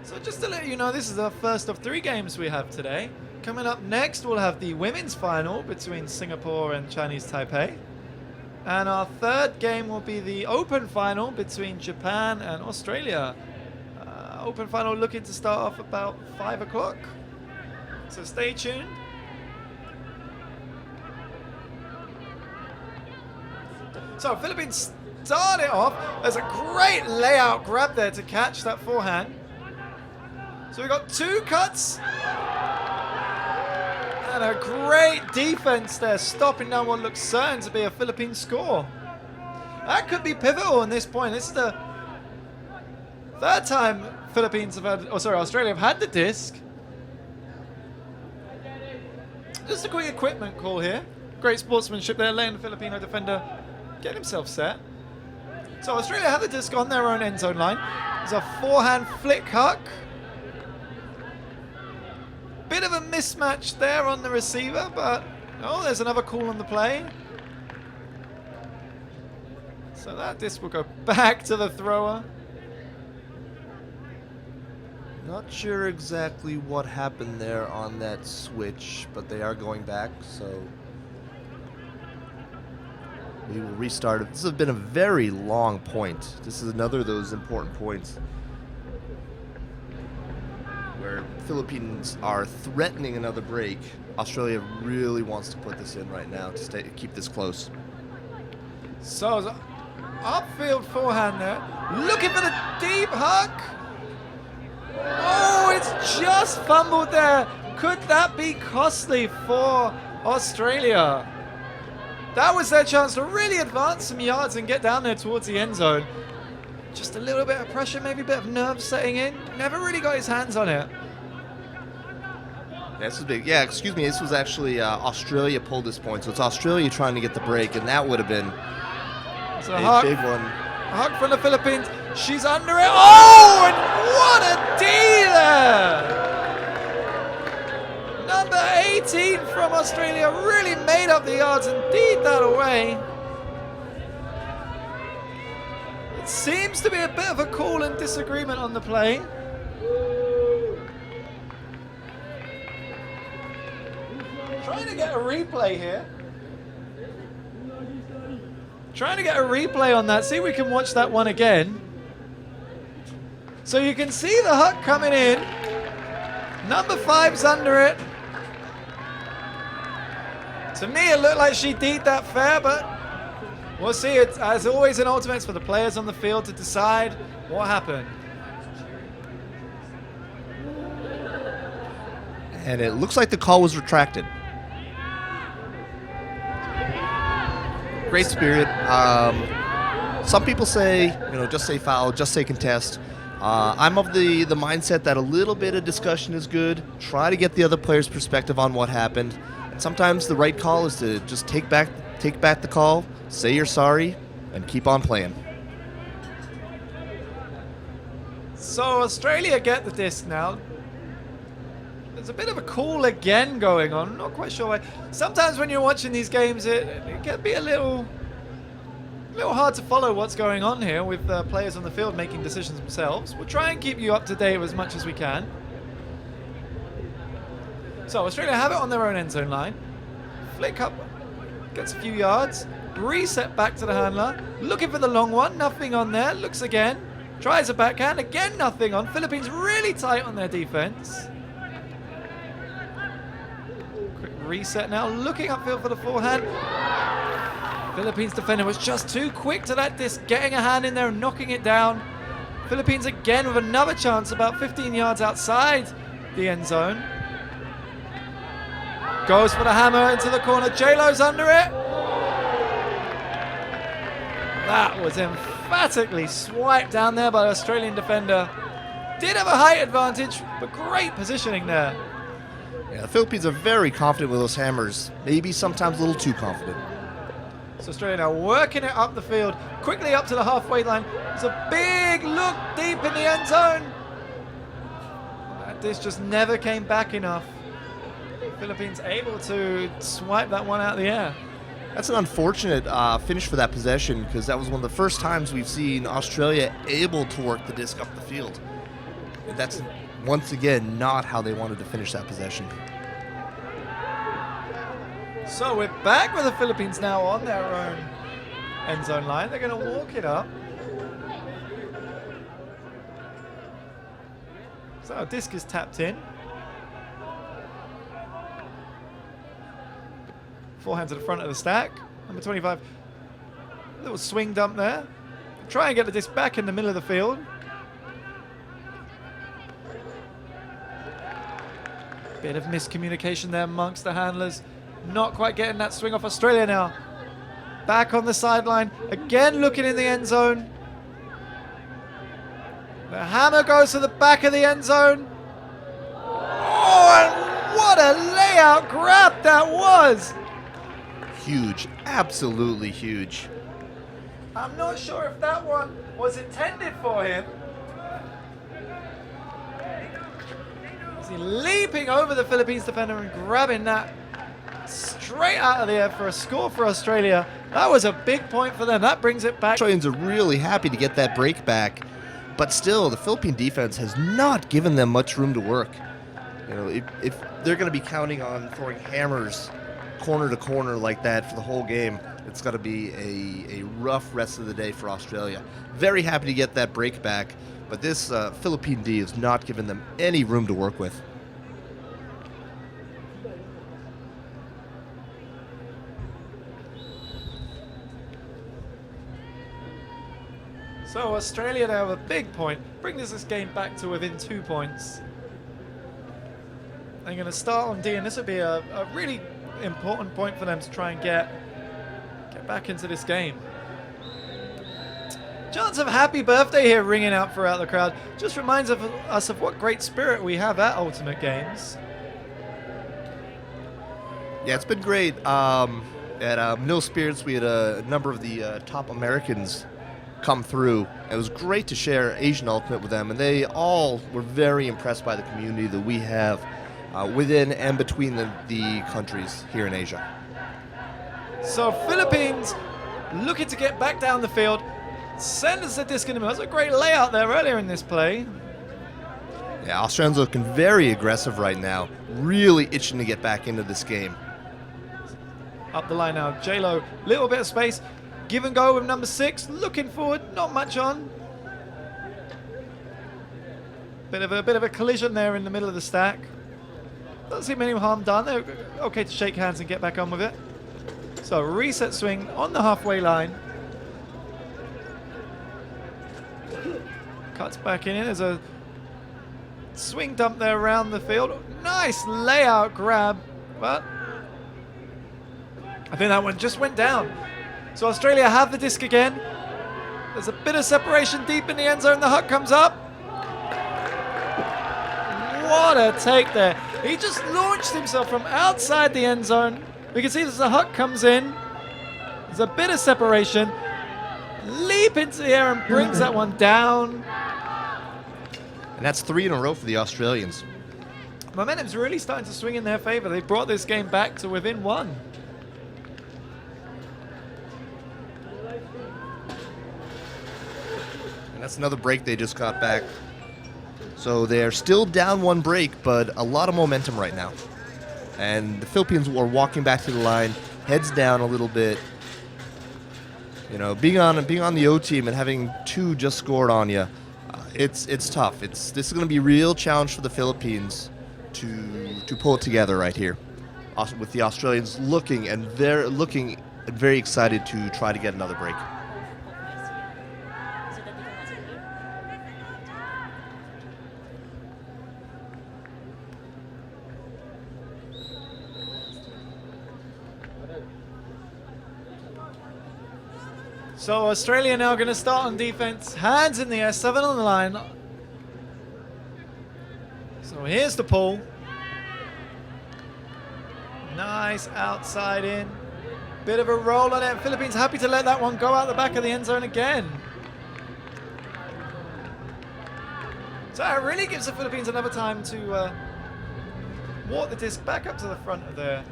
So just to let you know, this is the first of 3 games we have today. Coming up next, we'll have the women's final between Singapore and Chinese Taipei. And our third game will be the open final between Japan and Australia. Open final looking to start off about 5 o'clock. So stay tuned. So Philippines start it off. There's a great layout grab there to catch that forehand. So we've got 2 cuts. And a great defense there, stopping down what looks certain to be a Philippine score. That could be pivotal in this point. This is the 3rd time Australia have had the disc. Just a quick equipment call here. Great sportsmanship there, letting the Filipino defender get himself set. So Australia have the disc on their own end zone line. There's a forehand flick huck. Bit of a mismatch there on the receiver, but oh, there's another call on the play. So that disc will go back to the thrower. Not sure exactly what happened there on that switch, but they are going back, so we will restart it. This has been a very long point. This is another of those important points where Philippines are threatening another break. Australia really wants to put this in right now to keep this close. So upfield forehand there, looking for the deep huck. Oh, it's just fumbled there. Could that be costly for Australia? That was their chance to really advance some yards and get down there towards the end zone. Just a little bit of pressure, maybe a bit of nerves setting in. Never really got his hands on it. Yeah, this is big. Yeah, excuse me. This was actually Australia pulled this point, so it's Australia trying to get the break, and that would have been a big one. A huck from the Philippines. She's under it. Oh, and what a D there! Number 18 from Australia really made up the yards and D'd that away. It seems to be a bit of a call and disagreement on the play. Trying to get a replay here. Trying to get a replay on that. See if we can watch that one again. So you can see the huck coming in. Number 5's under it. To me, it looked like she D'd that fair, but we'll see. It's, as always in Ultimates, for the players on the field to decide what happened. And it looks like the call was retracted. Great spirit. Some people say, just say foul, just say contest. I'm of the mindset that a little bit of discussion is good. Try to get the other player's perspective on what happened. And sometimes the right call is to just take back the call, say you're sorry, and keep on playing. So Australia get the disc now. There's a bit of a call again going on. I'm not quite sure why. Sometimes when you're watching these games, it can be a little hard to follow what's going on here with players on the field making decisions themselves. We'll try and keep you up to date as much as we can. So Australia have it on their own end zone line. Flick up, gets a few yards. Reset back to the handler. Looking for the long one, nothing on there. Looks again. Tries a backhand, again nothing on. Philippines really tight on their defense. Quick reset now, looking upfield for the forehand. Philippines defender was just too quick to that disc, getting a hand in there and knocking it down. Philippines again with another chance about 15 yards outside the end zone. Goes for the hammer into the corner. J-Lo's under it. That was emphatically swiped down there by the Australian defender. Did have a height advantage, but great positioning there. Yeah, the Philippines are very confident with those hammers. Maybe sometimes a little too confident. So Australia now working it up the field, quickly up to the halfway line. It's a big look deep in the end zone. That disc just never came back enough. Philippines able to swipe that one out of the air. That's an unfortunate finish for that possession, because that was one of the first times we've seen Australia able to work the disc up the field. And that's, once again, not how they wanted to finish that possession. So we're back with the Philippines now on their own end zone line. They're going to walk it up. So our disc is tapped in. Forehand to the front of the stack. Number 25. Little swing dump there. Try and get the disc back in the middle of the field. Bit of miscommunication there amongst the handlers. Not quite getting that swing off. Australia now. Back on the sideline. Again looking in the end zone. The hammer goes to the back of the end zone. Oh, and what a layout grab that was. Huge, absolutely huge. I'm not sure if that one was intended for him. Is he leaping over the Philippines defender and grabbing that straight out of the air for a score for Australia? That was a big point for them. That brings it back. Australians are really happy to get that break back, but still, the Philippine defense has not given them much room to work. You know, if they're going to be counting on throwing hammers corner to corner like that for the whole game, it's got to be a rough rest of the day for Australia. Very happy to get that break back, but this Philippine D has not given them any room to work with. So Australia now have a big point, bring this game back to within 2 points. They're going to start on D, and this will be a really important point for them to try and get back into this game. Chants of happy birthday here ringing out throughout the crowd. Just reminds us of what great spirit we have at Ultimate Games. Yeah, it's been great. At Mill Spirits, we had a number of the top Americans come through. It was great to share Asian Ultimate with them, and they all were very impressed by the community that we have within and between the countries here in Asia. So Philippines looking to get back down the field. Send us the disc in the middle. That's a great layout there earlier in this play. Yeah, Australians looking very aggressive right now. Really itching to get back into this game. Up the line now. J-Lo, little bit of space. Give and go with number 6. Looking forward, not much on. Bit of a collision there in the middle of the stack. Doesn't seem any harm done. They're okay to shake hands and get back on with it. So reset swing on the halfway line. Cuts back in. There's a swing dump there around the field. Nice layout grab, but I think that one just went down. So Australia have the disc again. There's a bit of separation deep in the end zone. The Huck comes up. What a take there. He just launched himself from outside the end zone. We can see as the Huck comes in. There's a bit of separation. Leap into the air and brings that one down. And that's 3 in a row for the Australians. Momentum's really starting to swing in their favor. They brought this game back to within 1. And that's another break they just got back. So they're still down 1 break, but a lot of momentum right now. And the Philippines were walking back to the line, heads down a little bit. You know, being on the O team and having 2 just scored on you, it's tough. This is going to be a real challenge for the Philippines to pull it together right here, with the Australians looking very excited to try to get another break. So Australia now going to start on defense. Hands in the air, 7 on the line. So here's the pull. Nice outside in. Bit of a roll on it. Philippines happy to let that one go out the back of the end zone again. So it really gives the Philippines another time to walk the disc back up to the front of their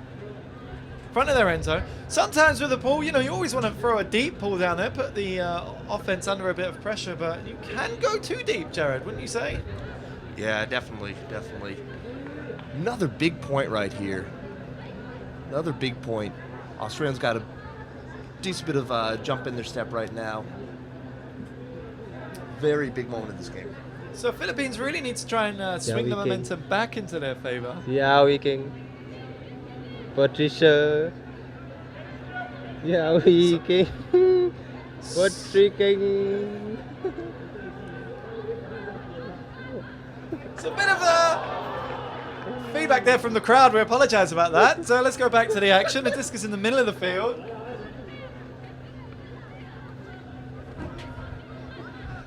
end zone. Sometimes with a pull, you know, you always want to throw a deep pull down there, put the offense under a bit of pressure, but you can go too deep, Jared, wouldn't you say? Yeah, definitely. Another big point right here. Another big point. Australians got a decent bit of jump in their step right now. Very big moment in this game. So Philippines really need to try and swing the we can. momentum back into their favor. Yeah, we can. Patricia. Yeah, we can. Patrick. It's a bit of feedback there from the crowd. We apologize about that. So let's go back to the action. The disc is in the middle of the field.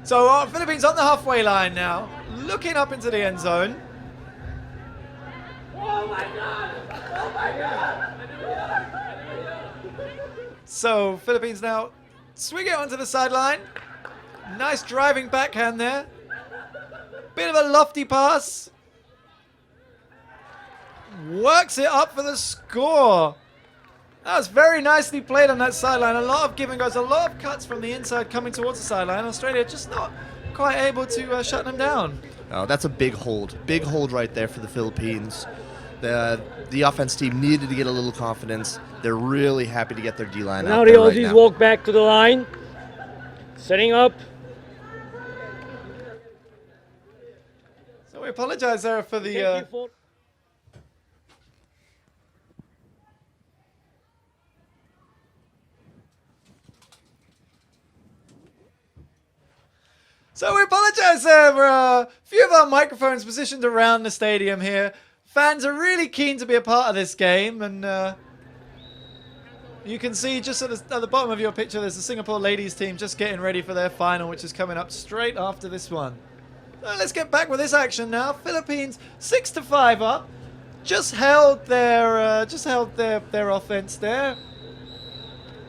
So Philippines on the halfway line now, looking up into the end zone. Oh my God! Oh my God! So Philippines now swing it onto the sideline. Nice driving backhand there. Bit of a lofty pass. Works it up for the score. That was very nicely played on that sideline. A lot of give and goes, a lot of cuts from the inside coming towards the sideline. Australia just not quite able to shut them down. Oh, that's a big hold. Big hold right there for the Philippines. The offense team needed to get a little confidence. They're really happy to get their D-line Now out the there right Aussies now. walk back to the line. Setting up. So we apologize there for the... Thank you for- So we apologize there for a few of our microphones positioned around the stadium here. Fans are really keen to be a part of this game, and you can see just at the bottom of your picture there's the Singapore ladies team just getting ready for their final, which is coming up straight after this one. So let's get back with this action now. Philippines 6-5 up. Just held their offense there.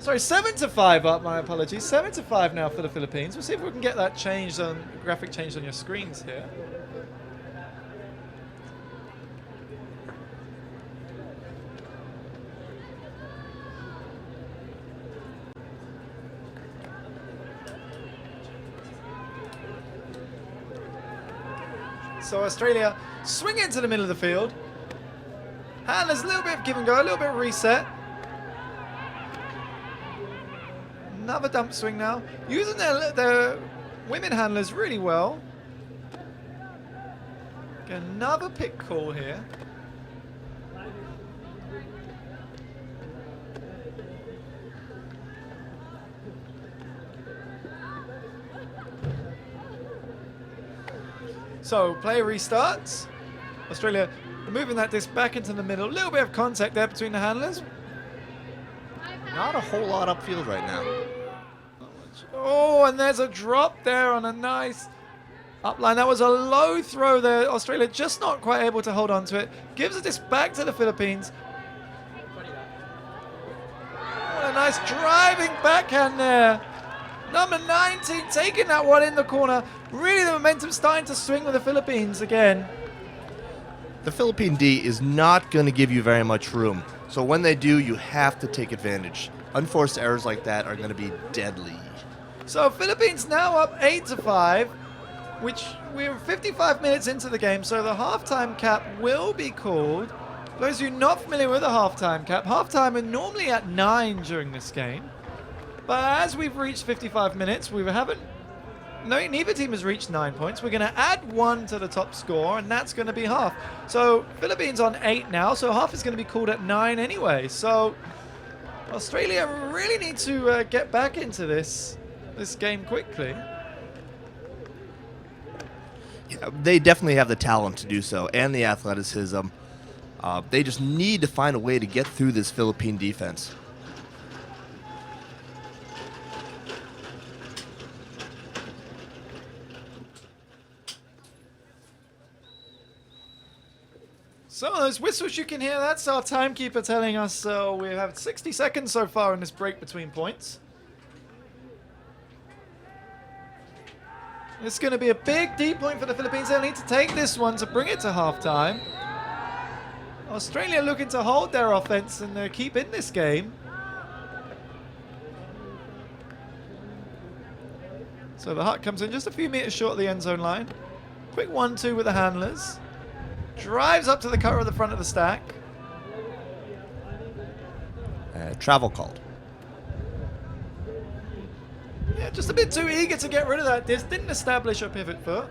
Sorry, 7-5 up, my apologies. 7-5 now for the Philippines. We'll see if we can get that changed on graphic changed on your screens here. So Australia swing into the middle of the field. And there's a little bit of give and go, a little bit of reset. Another dump swing now. Using their women handlers really well. Get another pick call here. So play restarts. Australia moving that disc back into the middle. A little bit of contact there between the handlers. Not a whole lot upfield right now. Oh, and there's a drop there on a nice upline. That was a low throw there. Australia just not quite able to hold on to it. Gives the disc back to the Philippines. What a nice driving backhand there. Number 19 taking that one in the corner. Really the momentum starting to swing with the Philippines again. The Philippine D is not going to give you very much room. So when they do, you have to take advantage. Unforced errors like that are going to be deadly. So Philippines now up 8-5, which we're 55 minutes into the game, so the halftime cap will be called. For those of you not familiar with the halftime cap, halftime is normally at 9 during this game. But as we've reached 55 minutes, neither team has reached 9 points. We're going to add 1 to the top score, and that's going to be half. So Philippines on 8 now, so half is going to be called at 9 anyway. So Australia really need to get back into this game quickly. Yeah, they definitely have the talent to do so and the athleticism. They just need to find a way to get through this Philippine defense. So those whistles you can hear, that's our timekeeper telling us we have 60 seconds so far in this break between points. It's going to be a big D point for the Philippines. They'll need to take this one to bring it to halftime. Australia looking to hold their offense and keep in this game. So the Hut comes in just a few meters short of the end zone line. Quick 1-2 with the handlers. Drives up to the cutter of the front of the stack. Travel called. Yeah, just a bit too eager to get rid of that disc. Didn't establish a pivot foot.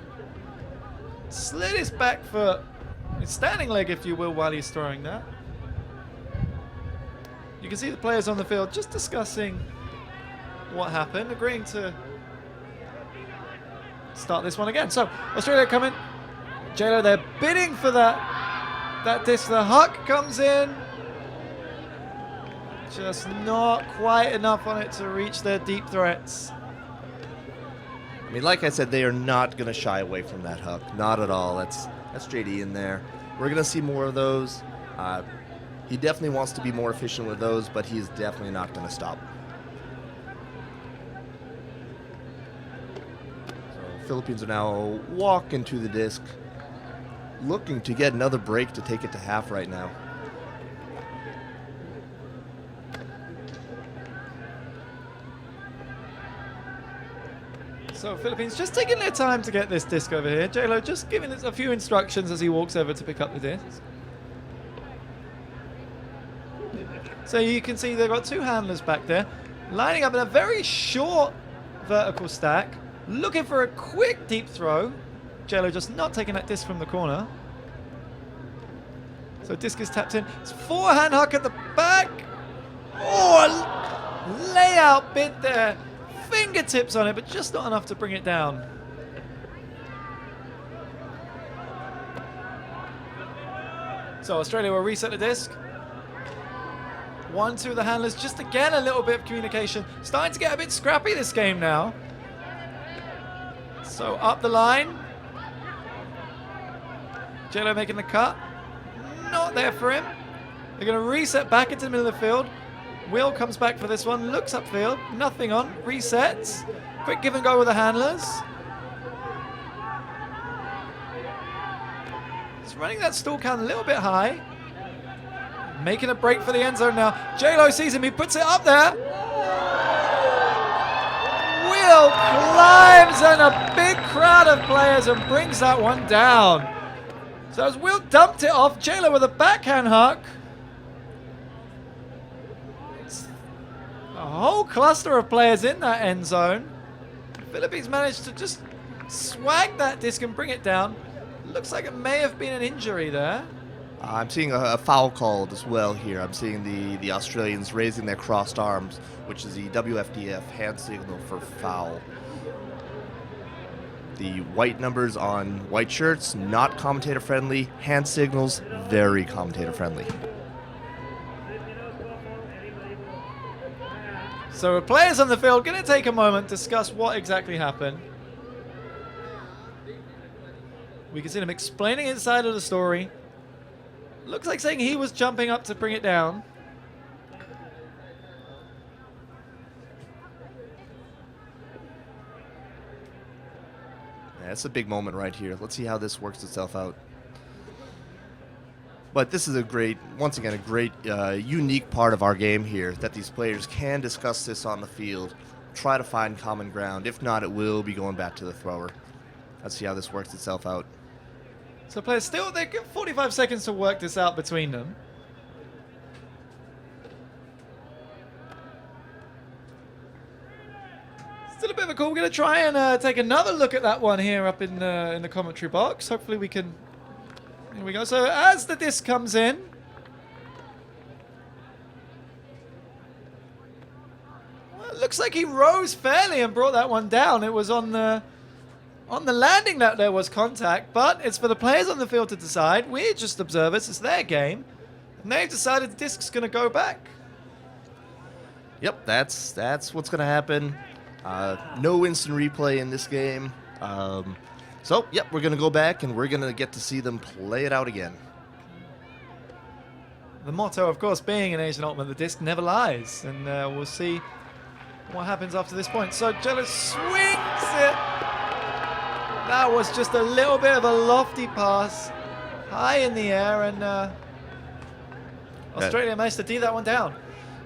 slid his back foot, his standing leg, if you will, while he's throwing that. You can see the players on the field just discussing what happened, agreeing to start this one again. So Australia coming. JLo, they're bidding for that disc. The huck comes in. Just not quite enough on it to reach their deep threats. I mean, like I said, they are not going to shy away from that huck. Not at all. That's JD in there. We're going to see more of those. He definitely wants to be more efficient with those, but he's definitely not going to stop. So Philippines are now walking to the disc, looking to get another break to take it to half right now. So Philippines just taking their time to get this disc over here. JLo just giving us a few instructions as he walks over to pick up the disc. So you can see they've got two handlers back there, lining up in a very short vertical stack, looking for a quick deep throw. JLo just not taking that disc from the corner. So disc is tapped in. It's forehand huck at the back. Oh, a layout bid there. Fingertips on it, but just not enough to bring it down. So Australia will reset the disc. 1-2 the handlers. Just again a little bit of communication. Starting to get a bit scrappy this game now. So up the line. JLo making the cut. Not there for him. They're going to reset back into the middle of the field. Will comes back for this one, looks upfield, nothing on, resets. Quick give and go with the handlers. He's running that stall count a little bit high. Making a break for the end zone now. JLo sees him, he puts it up there. Will climbs and a big crowd of players and brings that one down. So as Will dumped it off, JLo with a backhand huck. A whole cluster of players in that end zone. Philippines managed to just swag that disc and bring it down. Looks like it may have been an injury there. I'm seeing a foul called as well here. I'm seeing the Australians raising their crossed arms, which is the WFDF hand signal for foul. The white numbers on white shirts, not commentator friendly. Hand signals, very commentator friendly. So the players on the field going to take a moment to discuss what exactly happened. We can see them explaining his side of the story. Looks like saying he was jumping up to bring it down. Yeah, it's a big moment right here. Let's see how this works itself out. But this is a great, once again, a great, unique part of our game here, that these players can discuss this on the field, try to find common ground. If not, it will be going back to the thrower. Let's see how this works itself out. So players still, they get 45 seconds to work this out between them. Still a bit of a call. We're going to try and take another look at that one here up in the commentary box. Hopefully we can... Here we go. So as the disc comes in, well, it looks like he rose fairly and brought that one down. It was on the landing that there was contact, but it's for the players on the field to decide. We're just observers. It's their game, and they've decided the disc's going to go back. Yep, that's what's going to happen. No instant replay in this game. So, yep, we're going to go back and we're going to get to see them play it out again. The motto, of course, being in Asian Ultimate, the disc never lies. And we'll see what happens after this point. So, JLo swings it. That was just a little bit of a lofty pass. High in the air. And Australia managed to D that one down.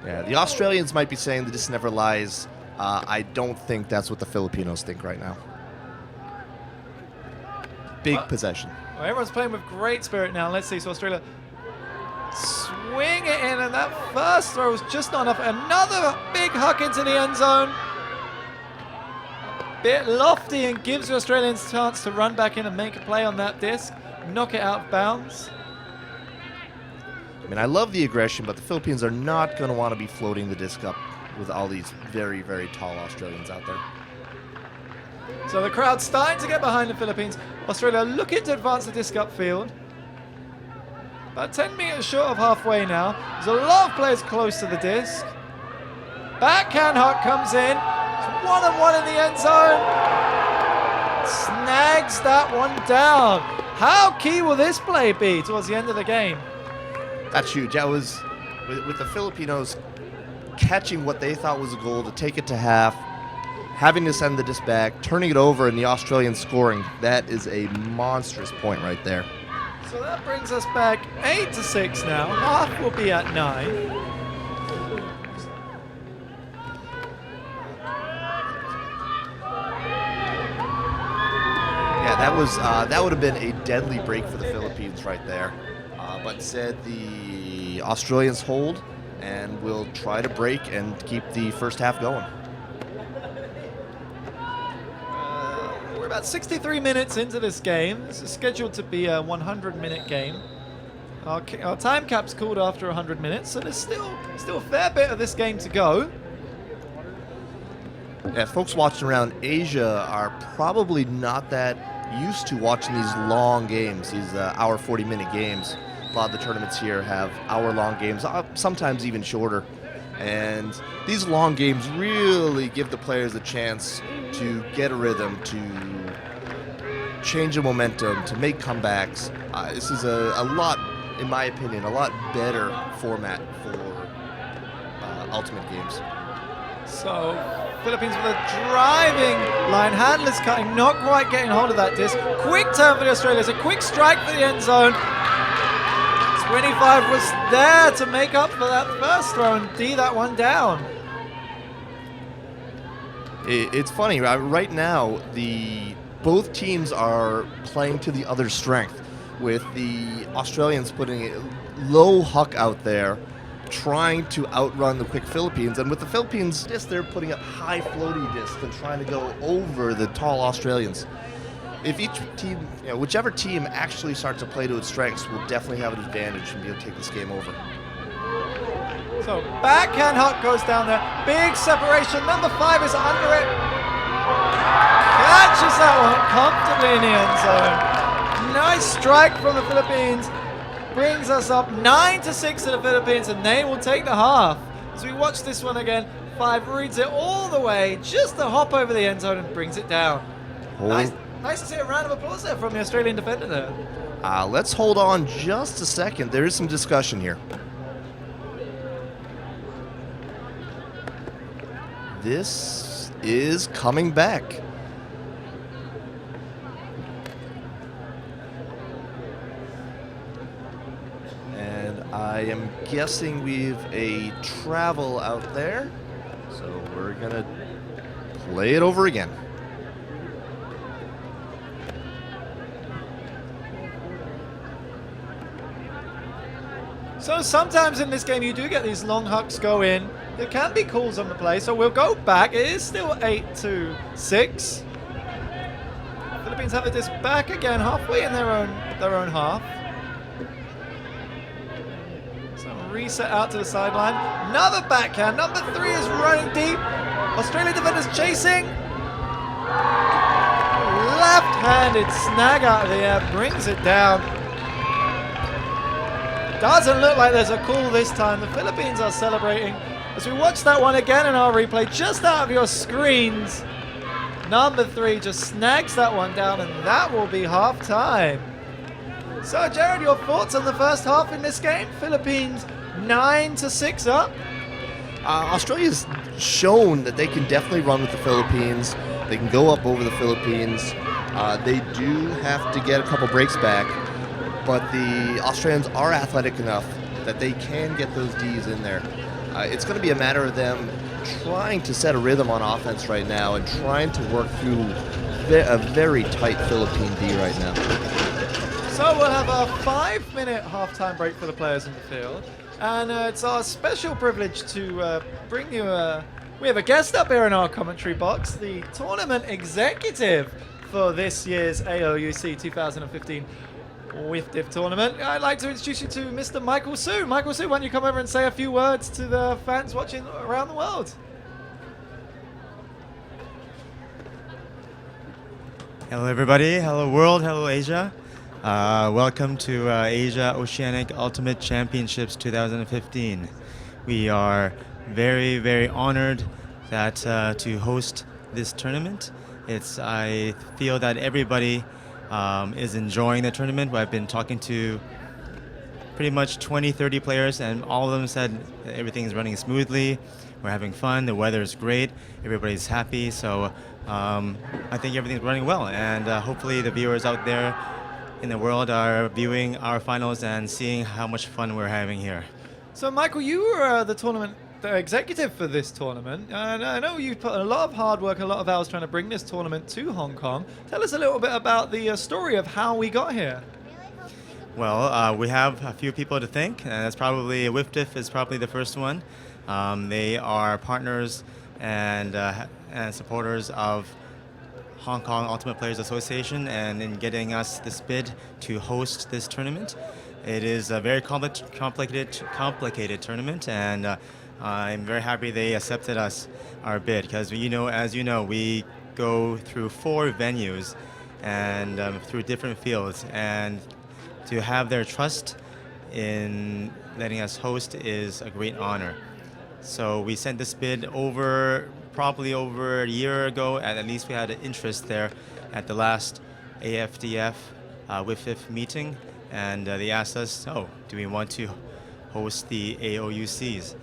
Yeah, the Australians might be saying the disc never lies. I don't think that's what the Filipinos think right now. Big possession. Well, everyone's playing with great spirit now. Let's see. So Australia swing it in, and that first throw was just not enough. Another big huck into the end zone. bit lofty and gives the Australians a chance to run back in and make a play on that disc, knock it out of bounds. I mean, I love the aggression, but the Philippines are not going to want to be floating the disc up with all these very, very tall Australians out there. So the crowd's starting to get behind the Philippines. Australia looking to advance the disc upfield. About 10 meters short of halfway now. There's a lot of players close to the disc. Backhand hook comes in. It's 1-on-1 in the end zone. Snags that one down. How key will this play be towards the end of the game? That's huge. That was, with the Filipinos catching what they thought was a goal to take it to half, having to send the disc back, turning it over, and the Australians scoring. That is a monstrous point right there. So that brings us back 8-6 now. Half will be at 9. Yeah, that would have been a deadly break for the Philippines right there. But instead, the Australians hold and will try to break and keep the first half going. We're about 63 minutes into this game. This is scheduled to be a 100-minute game. Our time cap's called after 100 minutes, so there's still a fair bit of this game to go. Yeah, folks watching around Asia are probably not that used to watching these long games, these hour 40-minute games. A lot of the tournaments here have hour-long games, sometimes even shorter. And these long games really give the players a chance to get a rhythm, to change the momentum, to make comebacks. This is a lot, in my opinion, a lot better format for Ultimate Games. So, Philippines with a driving line. Handlers cutting, not quite getting hold of that disc. Quick turn for the Australians, a quick strike for the end zone. 25 was there to make up for that first throw and D that one down. It's funny, right now, both teams are playing to the other's strength, with the Australians putting a low huck out there, trying to outrun the quick Philippines, and with the Philippines, they're putting up high floaty discs and trying to go over the tall Australians. If each team, whichever team actually starts to play to its strengths, will definitely have an advantage and be able to take this game over. So backhand hook goes down there. Big separation. Number 5 is under it. Catches that one comfortably in the end zone. Nice strike from the Philippines. Brings us up 9-6 to the Philippines, and they will take the half. As we watch this one again, 5 reads it all the way, just a hop over the end zone and brings it down. Nice to see a round of applause there from the Australian defender there. Let's hold on just a second. There is some discussion here. This is coming back. And I am guessing we've a travel out there. So we're going to play it over again. So sometimes in this game you do get these long hucks go in. There can be calls on the play, so we'll go back. It is still 8-6. Philippines have the disc back again, halfway in their own half. So reset out to the sideline. Another backhand. Number 3 is running deep. Australian defenders chasing. Left-handed snag out of the air, brings it down. Doesn't look like there's a call this time. The Philippines are celebrating. As we watch that one again in our replay, just out of your screens, number 3 just snags that one down, and that will be half-time. So, Jared, your thoughts on the first half in this game? Philippines 9-6 up. Australia's shown that they can definitely run with the Philippines. They can go up over the Philippines. They do have to get a couple breaks back. But the Australians are athletic enough that they can get those Ds in there. It's going to be a matter of them trying to set a rhythm on offense right now and trying to work through a very tight Philippine D right now. So we'll have a 5-minute halftime break for the players in the field. And it's our special privilege to bring you a We have a guest up here in our commentary box, the tournament executive for this year's aouc 2015 WIFDIF tournament. I'd like to introduce you to Mr. Michael Su. Michael Su, why don't you come over and say a few words to the fans watching around the world? Hello everybody, hello world, hello Asia. Welcome to Asia Oceanic Ultimate Championships 2015. We are very, very honored that to host this tournament. I feel that everybody is enjoying the tournament. I've been talking to pretty much 20, 30 players, and all of them said that everything's running smoothly. We're having fun, the weather's great, everybody's happy, so I think everything's running well, and hopefully the viewers out there in the world are viewing our finals and seeing how much fun we're having here. So Michael, you were the tournament executive for this tournament, and I know you put a lot of hard work, a lot of hours trying to bring this tournament to Hong Kong. Tell us a little bit about the story of how we got here. Well, we have a few people to thank, and that's probably WIFDIF is probably the first one. They are partners and supporters of Hong Kong Ultimate Players Association, and in getting us this bid to host this tournament. It is a very complicated tournament, and I'm very happy they accepted our bid, because as you know, we go through 4 venues and through different fields, and to have their trust in letting us host is a great honor. So we sent this bid probably over a year ago, and at least we had an interest there at the last AFDF WIFDIF meeting, and they asked us, do we want to host the AOUCs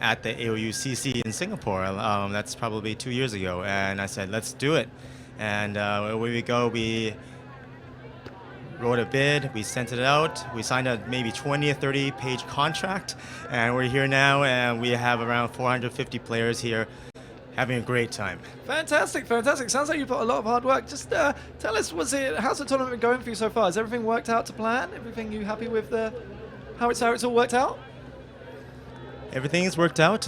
at the AOUCC in Singapore? That's probably 2 years ago, and I said, let's do it. And away we go. We wrote a bid, we sent it out, we signed a maybe 20 or 30 page contract, and we're here now, and we have around 450 players here having a great time. Fantastic, fantastic. Sounds like you put a lot of hard work. Just tell us, how's the tournament been going for you so far? Has everything worked out to plan? Everything you happy with how it's all worked out? Everything has worked out.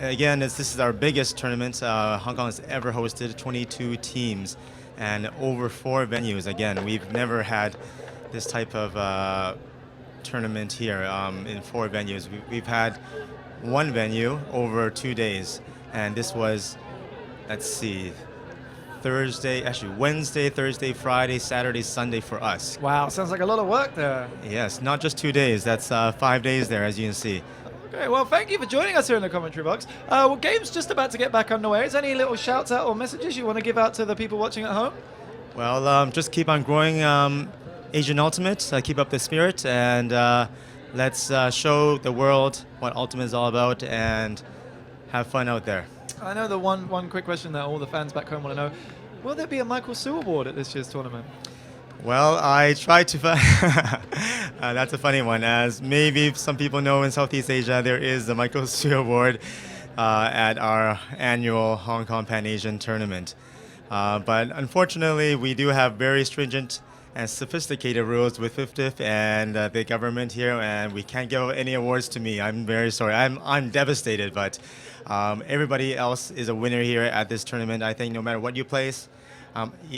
Again, this is our biggest tournament Hong Kong has ever hosted, 22 teams. And over 4 venues. Again, we've never had this type of tournament here in 4 venues. We've had 1 venue over 2 days, and this was, let's see, Wednesday, Thursday, Friday, Saturday, Sunday for us. Wow, sounds like a lot of work there. Yes, not just 2 days. That's 5 days there, as you can see. Okay, well, thank you for joining us here in the commentary box. Well, game's just about to get back underway. Is there any little shouts out or messages you want to give out to the people watching at home? Well, just keep on growing Asian Ultimate, keep up the spirit, and let's show the world what Ultimate is all about and have fun out there. I know the one quick question that all the fans back home want to know. Will there be a Michael Su Award at this year's tournament? Well, I tried to that's a funny one. As maybe some people know, in Southeast Asia, there is the Michael Su Award at our annual Hong Kong Pan-Asian tournament. But unfortunately, we do have very stringent and sophisticated rules with WIFDIF and the government here, and we can't give any awards to me. I'm very sorry. I'm devastated, but everybody else is a winner here at this tournament. I think no matter what you place,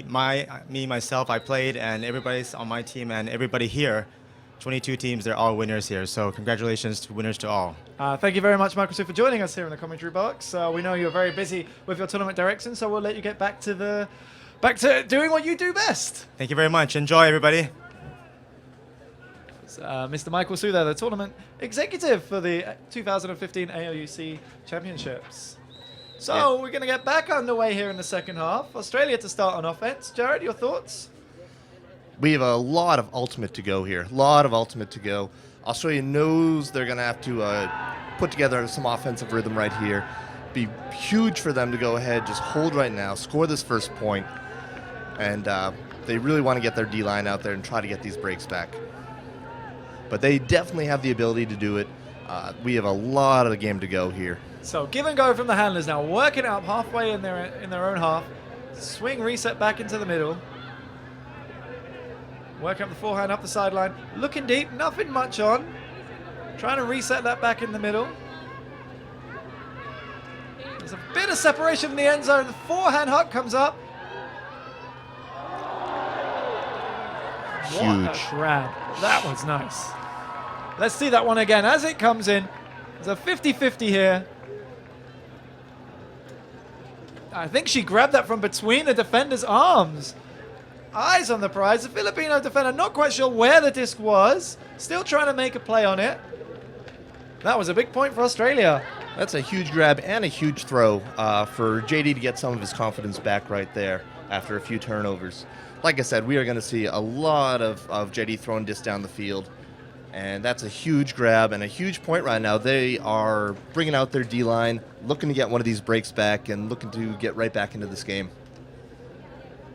myself, I played, and everybody's on my team, and everybody here, 22 teams, they're all winners here. So congratulations to winners to all. Thank you very much, Michael Su, for joining us here in the commentary box. We know you're very busy with your tournament direction, so we'll let you get back to doing what you do best. Thank you very much. Enjoy, everybody. Mr. Michael Su there, the tournament executive for the 2015 AOUC Championships. So we're going to get back underway here in the second half. Australia to start on offense. Jared, your thoughts? We have a lot of ultimate to go here. Australia knows they're going to have to put together some offensive rhythm right here. Be huge for them to go ahead, just hold right now, score this first point, and they really want to get their D-line out there and try to get these breaks back. But they definitely have the ability to do it. We have a lot of the game to go here. So give and go from the handlers now, working out halfway in their own half. Swing reset back into the middle. Working up the forehand, up the sideline. Looking deep, nothing much on. Trying to reset that back in the middle. There's a bit of separation in the end zone. The forehand hook comes up. Huge. What a grab. That was nice. Let's see that one again as it comes in. There's a 50-50 here. I think she grabbed that from between the defender's arms. Eyes on the prize. The Filipino defender, not quite sure where the disc was. Still trying to make a play on it. That was a big point for Australia. That's a huge grab and a huge throw for JD to get some of his confidence back right there after a few turnovers. Like I said, we are going to see a lot of JD throwing discs down the field. And that's a huge grab and a huge point right now. They are bringing out their D-line, looking to get one of these breaks back and looking to get right back into this game.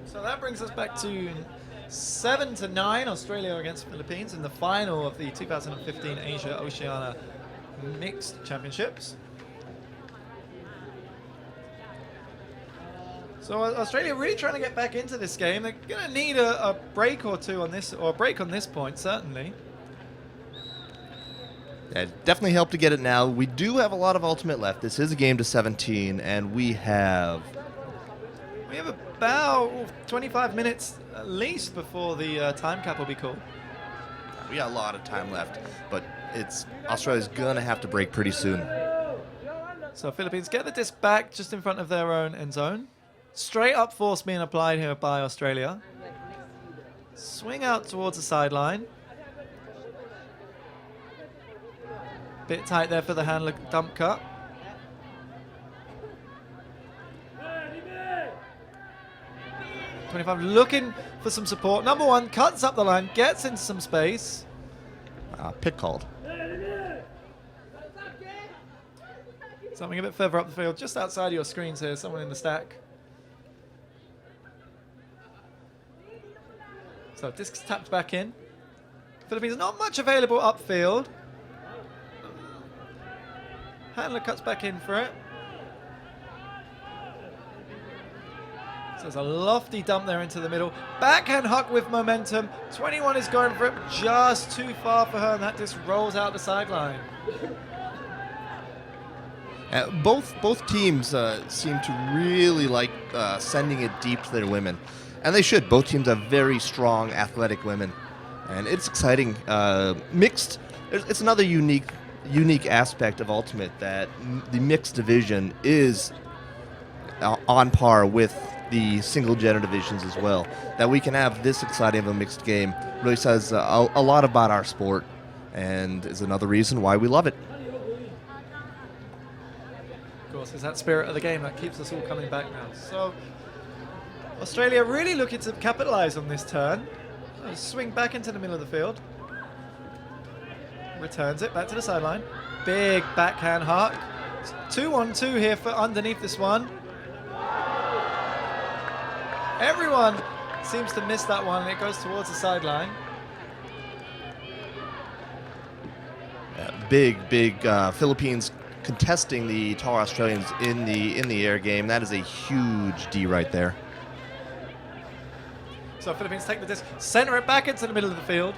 So that brings us back to 7-9, Australia against Philippines in the final of the 2015 Asia Oceania Mixed Championships. So Australia really trying to get back into this game. They're going to need a break or two on this, or a break on this point, certainly. Yeah, definitely help to get it now. We do have a lot of ultimate left. This is a game to 17, and we have about 25 minutes at least before the time cap will be called. we got a lot of time left, but Australia's gonna have to break pretty soon. So Philippines get the disc back just in front of their own end zone. Straight up force being applied here by Australia. Swing out towards the sideline. Bit tight there for the handler dump cut. .25 looking for some support. Number one cuts up the line, gets into some space. Pick called. Something a bit further up the field, just outside your screens here, someone in the stack. So discs tapped back in. Philippines not much available upfield. Handler cuts back in for it. So there's a lofty dump there into the middle. Backhand hook with momentum. 21 is going for it, but just too far for her, and that just rolls out the sideline. Both teams seem to really like sending it deep to their women, and they should. Both teams have very strong, athletic women, and it's exciting. Mixed, it's another unique aspect of Ultimate that the mixed division is on par with the single gender divisions as well. That we can have this exciting of a mixed game really says a lot about our sport, and is another reason why we love it. Of course, it's that spirit of the game that keeps us all coming back now. So Australia really looking to capitalize on this turn. Swing back into the middle of the field. Returns it back to the sideline. Big backhand hook. 2-on-2 here for underneath this one. Everyone seems to miss that one, and it goes towards the sideline. Big Philippines contesting the taller Australians in the air game. That is a huge D right there. So Philippines take the disc, center it back into the middle of the field,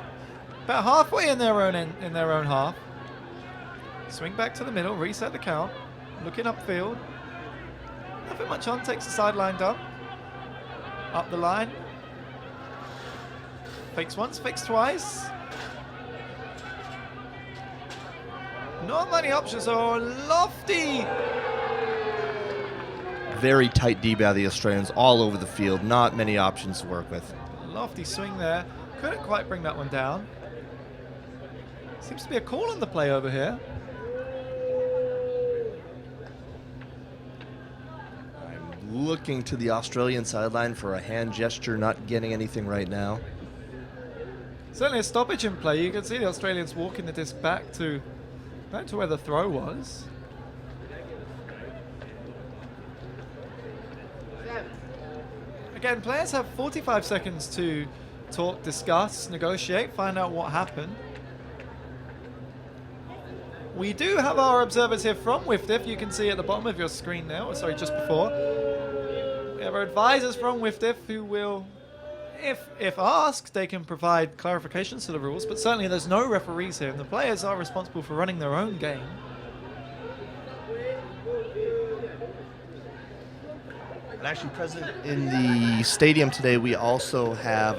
about halfway in their own half. Swing back to the middle, reset the count, looking upfield. Nothing much on, takes the sideline dump. Up the line. Fakes once, fakes twice. Not many options. Oh, lofty. Very tight D by the Australians all over the field. Not many options to work with. Lofty swing there. Couldn't quite bring that one down. Seems to be a call on the play over here. I'm looking to the Australian sideline for a hand gesture, not getting anything right now. Certainly a stoppage in play. You can see the Australians walking the disc back to where the throw was. Again, players have 45 seconds to talk, discuss, negotiate, find out what happened. We do have our observers here from WIFDIF. You can see at the bottom of your screen now, or sorry, just before. We have our advisors from WIFDIF who will, if asked, they can provide clarifications to the rules, but certainly there's no referees here, and the players are responsible for running their own game. And actually present in the stadium today, we also have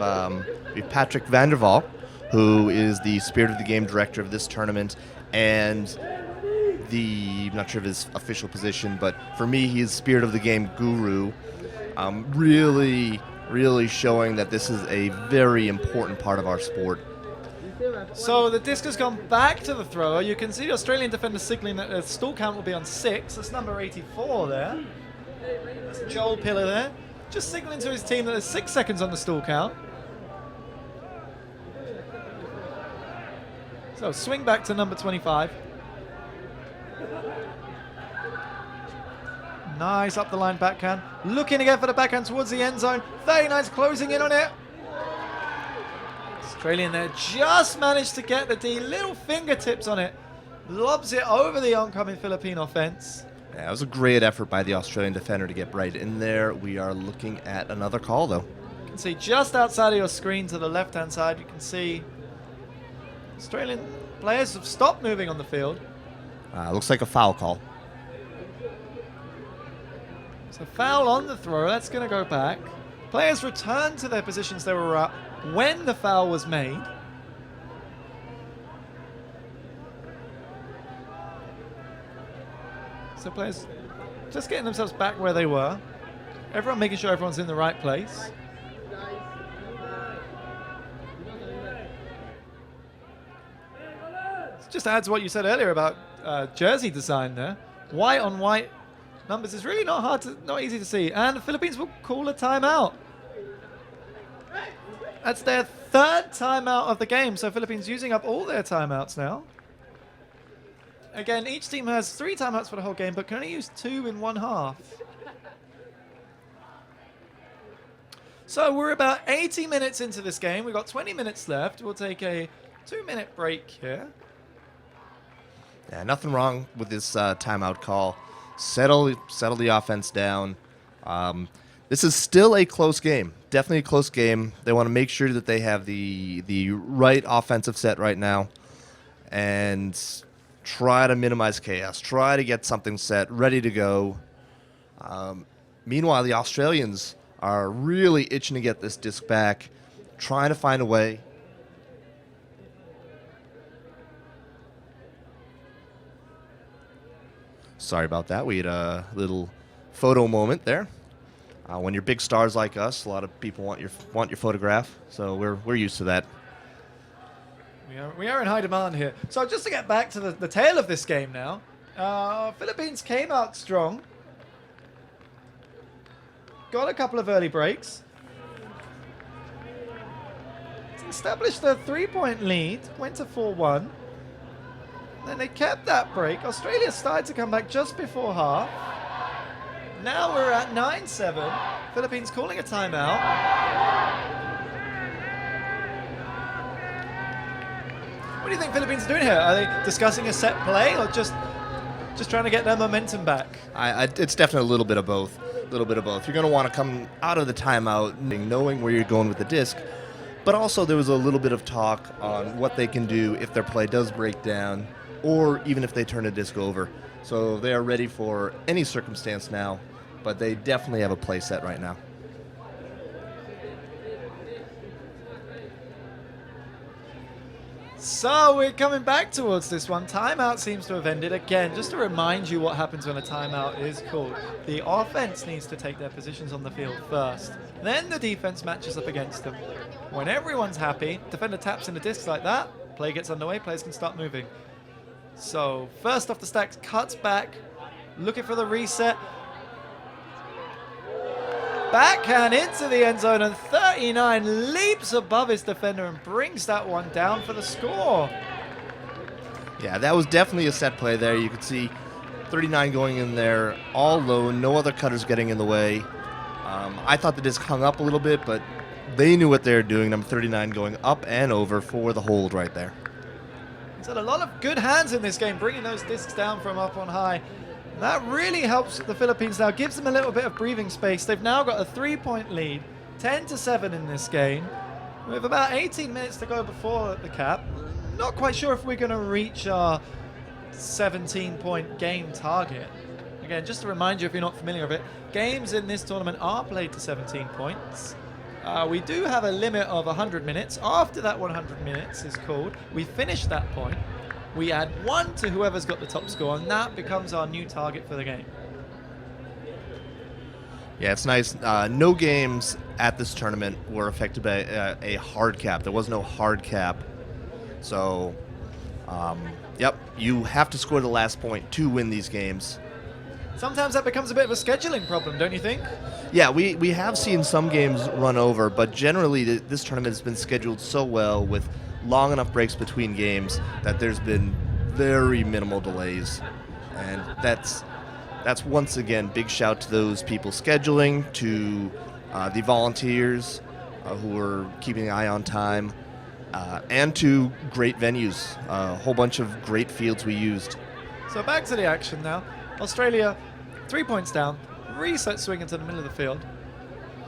Patrick Vanderval, who is the Spirit of the Game director of this tournament, and I'm not sure of his official position, but for me, he's Spirit of the Game guru. Really showing that this is a very important part of our sport. So the disc has gone back to the thrower. You can see the Australian defender signaling that the stall count will be on 6. That's number 84 there. That's Joel Pillar there. Just signaling to his team that there's 6 seconds on the stall count. So swing back to number 25. Nice up the line backhand. Looking again for the backhand towards the end zone. 39's closing in on it. Australian there just managed to get the D. Little fingertips on it. Lobs it over the oncoming Philippine offense. Yeah, it was a great effort by the Australian defender to get right in there. We are looking at another call, though. You can see just outside of your screen to the left-hand side, you can see Australian players have stopped moving on the field. Looks like a foul call. So foul on the throw, that's going to go back. Players return to their positions they were at when the foul was made. So players just getting themselves back where they were. Everyone making sure everyone's in the right place. Just adds what you said earlier about jersey design there. White on white numbers is really not easy to see. And the Philippines will call a timeout. That's their 3rd timeout of the game. So Philippines using up all their timeouts now. Again, each team has 3 timeouts for the whole game, but can only use 2 in one half. So we're about 80 minutes into this game. We've got 20 minutes left. We'll take a 2-minute break here. Yeah, nothing wrong with this timeout call. Settle the offense down. This is still a close game. Definitely a close game. They want to make sure that they have the right offensive set right now and try to minimize chaos. Try to get something set, ready to go. Meanwhile, the Australians are really itching to get this disc back, trying to find a way. Sorry about that. We had a little photo moment there. When you're big stars like us, a lot of people want your photograph, so we're used to that. We are in high demand here. So just to get back to the tail of this game now, Philippines came out strong. Got a couple of early breaks. Established a 3-point lead, went to 4-1. Then they kept that break. Australia started to come back just before half. Now we're at 9-7. Philippines calling a timeout. What do you think Philippines are doing here? Are they discussing a set play or just trying to get their momentum back? It's definitely a little bit of both. You're going to want to come out of the timeout knowing where you're going with the disc. But also there was a little bit of talk on what they can do if their play does break down, or even if they turn a disc over. So they are ready for any circumstance now, but they definitely have a play set right now. So we're coming back towards this one. Timeout seems to have ended. Again, just to remind you what happens when a timeout is called. The offense needs to take their positions on the field first. Then the defense matches up against them. When everyone's happy, defender taps in the discs like that, play gets underway, players can start moving. So first off the stacks, cuts back, looking for the reset. Backhand into the end zone, and 39 leaps above his defender and brings that one down for the score. Yeah, that was definitely a set play there. You could see 39 going in there all low, no other cutters getting in the way. I thought the disc hung up a little bit, but they knew what they were doing. Number 39 going up and over for the hold right there. He's had a lot of good hands in this game, bringing those discs down from up on high. And that really helps the Philippines now, gives them a little bit of breathing space. They've now got a 3-point lead, 10-7 in this game. With about 18 minutes to go before the cap. Not quite sure if we're going to reach our 17-point game target. Again, just to remind you if you're not familiar with it, games in this tournament are played to 17 points. We do have a limit of 100 minutes. After that 100 minutes is called, we finish that point. We add 1 to whoever's got the top score, and that becomes our new target for the game. Yeah, it's nice. No games at this tournament were affected by a hard cap. There was no hard cap. So, yep, you have to score the last point to win these games. Sometimes that becomes a bit of a scheduling problem, don't you think? Yeah, we have seen some games run over, but generally this tournament has been scheduled so well with long enough breaks between games that there's been very minimal delays. And that's once again big shout to those people scheduling, to the volunteers who are keeping an eye on time, and to great venues. A whole bunch of great fields we used. So back to the action now. Australia, 3 points down, reset swing into the middle of the field,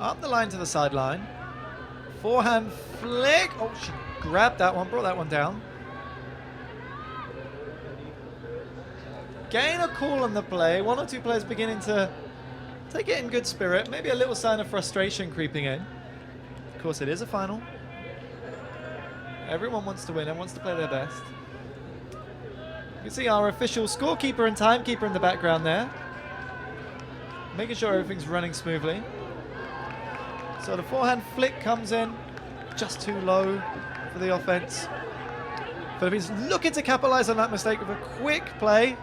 up the line to the sideline, forehand flick. Oh, she grabbed that one, brought that one down. Gain a call on the play. 1 or 2 players beginning to take it in good spirit. Maybe a little sign of frustration creeping in. Of course, it is a final. Everyone wants to win. Everyone wants to play their best. You can see our official scorekeeper and timekeeper in the background there, making sure everything's running smoothly. So the forehand flick comes in, just too low for the offense. Philippines looking to capitalize on that mistake with a quick play.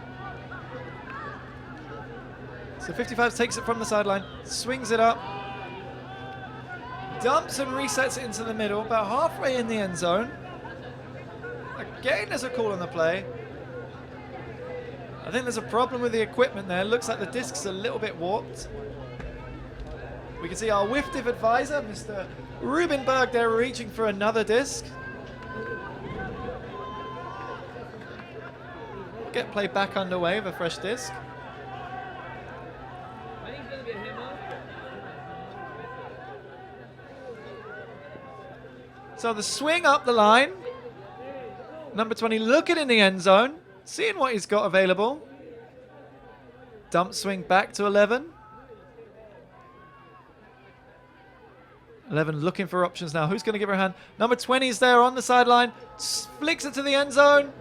So 55 takes it from the sideline, swings it up, dumps and resets it into the middle, about halfway in the end zone. Again, there's a call on the play. I think there's a problem with the equipment there. Looks like the disc's a little bit warped. We can see our WIFDIV advisor, Mr. Rubenberg, there reaching for another disc. Get play back underway with a fresh disc. So the swing up the line. Number 20 looking in the end zone, seeing what he's got available. Dump swing back to 11. 11 looking for options now. Who's going to give her a hand? Number 20 is there on the sideline. Flicks it to the end zone.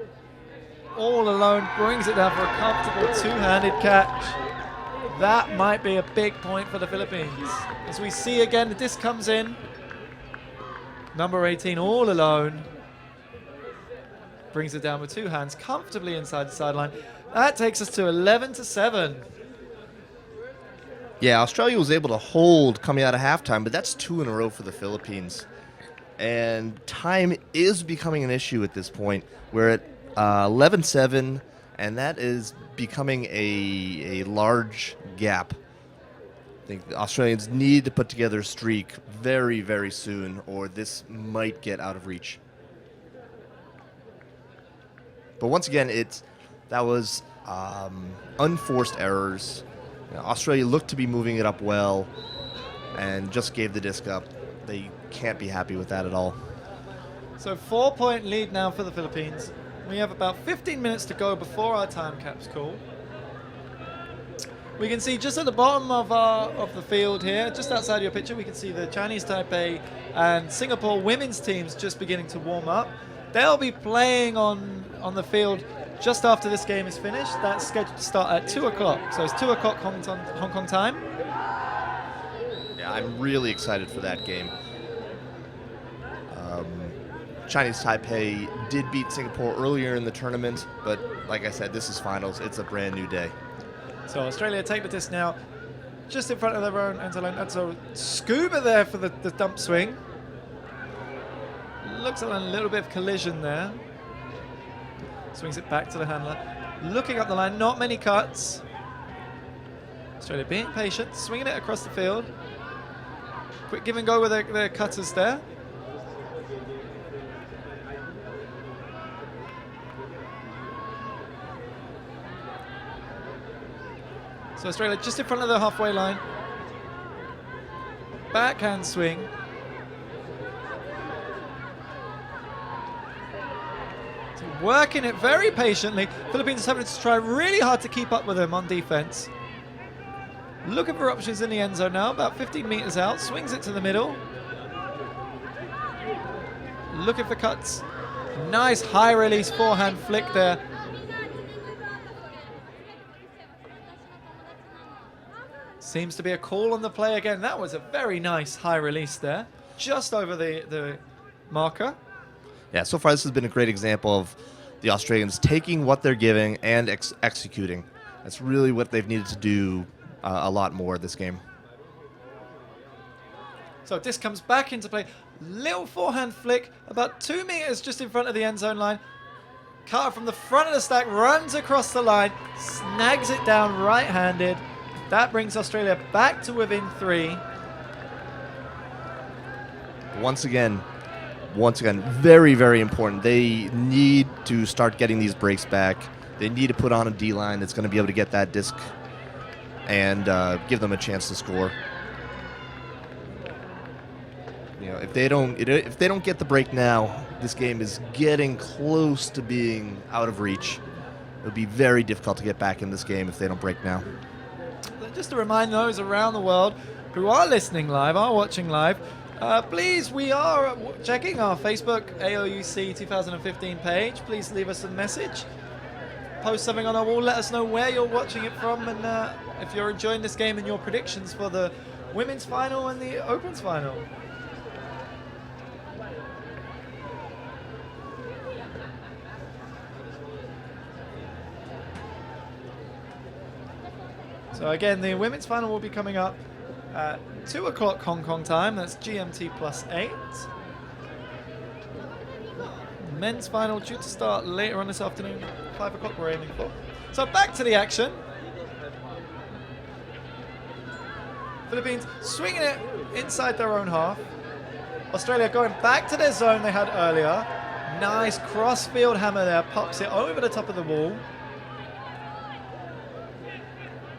All alone. Brings it down for a comfortable two-handed catch. That might be a big point for the Philippines. As we see again, the disc comes in. Number 18 all alone. Brings it down with two hands comfortably inside the sideline. That takes us to 11-7. Yeah, Australia was able to hold coming out of halftime, but that's 2 in a row for the Philippines. And time is becoming an issue at this point. We're at 11-7, and that is becoming a large gap. I think the Australians need to put together a streak very, very soon, or this might get out of reach. But once again, that was unforced errors. Australia looked to be moving it up well and just gave the disc up. They can't be happy with that at all. So 4-point lead now for the Philippines. We have about 15 minutes to go before our time cap's call. We can see just at the bottom of the field here, just outside your picture, we can see the Chinese Taipei and Singapore women's teams just beginning to warm up. They'll be playing on the field just after this game is finished. That's scheduled to start at 2 o'clock. So it's 2 o'clock Hong Kong time. Yeah, I'm really excited for that game. Chinese Taipei did beat Singapore earlier in the tournament, but like I said, this is finals. It's a brand new day. So Australia take the disc now just in front of their own end zone. That's a scuba there for the dump swing. Looks like a little bit of collision there. Swings it back to the handler. Looking up the line, not many cuts. Australia being patient, swinging it across the field. Quick give and go with their cutters there. So Australia just in front of the halfway line. Backhand swing. So working it very patiently. Philippines is having to try really hard to keep up with them on defense. Looking for options in the end zone now, about 15 meters out. Swings it to the middle. Looking for cuts. Nice high release forehand flick there. Seems to be a call on the play again. That was a very nice high release there. Just over the marker. Yeah, so far this has been a great example of the Australians taking what they're giving and executing. That's really what they've needed to do a lot more this game. So this comes back into play. Little forehand flick, about 2 meters just in front of the end zone line. Carter from the front of the stack runs across the line, snags it down right-handed. That brings Australia back to within 3. Once again, very, very important. They need to start getting these breaks back. They need to put on a D-line that's going to be able to get that disc and give them a chance to score. You know, if they don't get the break now, this game is getting close to being out of reach. It would be very difficult to get back in this game if they don't break now. Just to remind those around the world who are listening live, are watching live, please, we are checking our Facebook aouc2015 page. Please leave us a message. Post something on our wall. Let us know where you're watching it from, and if you're enjoying this game and your predictions for the women's final and the Opens final. So again, the women's final will be coming up at 2 o'clock Hong Kong time. That's GMT +8. Men's final due to start later on this afternoon. 5 o'clock we're aiming for. So back to the action. Philippines swinging it inside their own half. Australia going back to their zone they had earlier. Nice cross-field hammer there. Pops it over the top of the wall.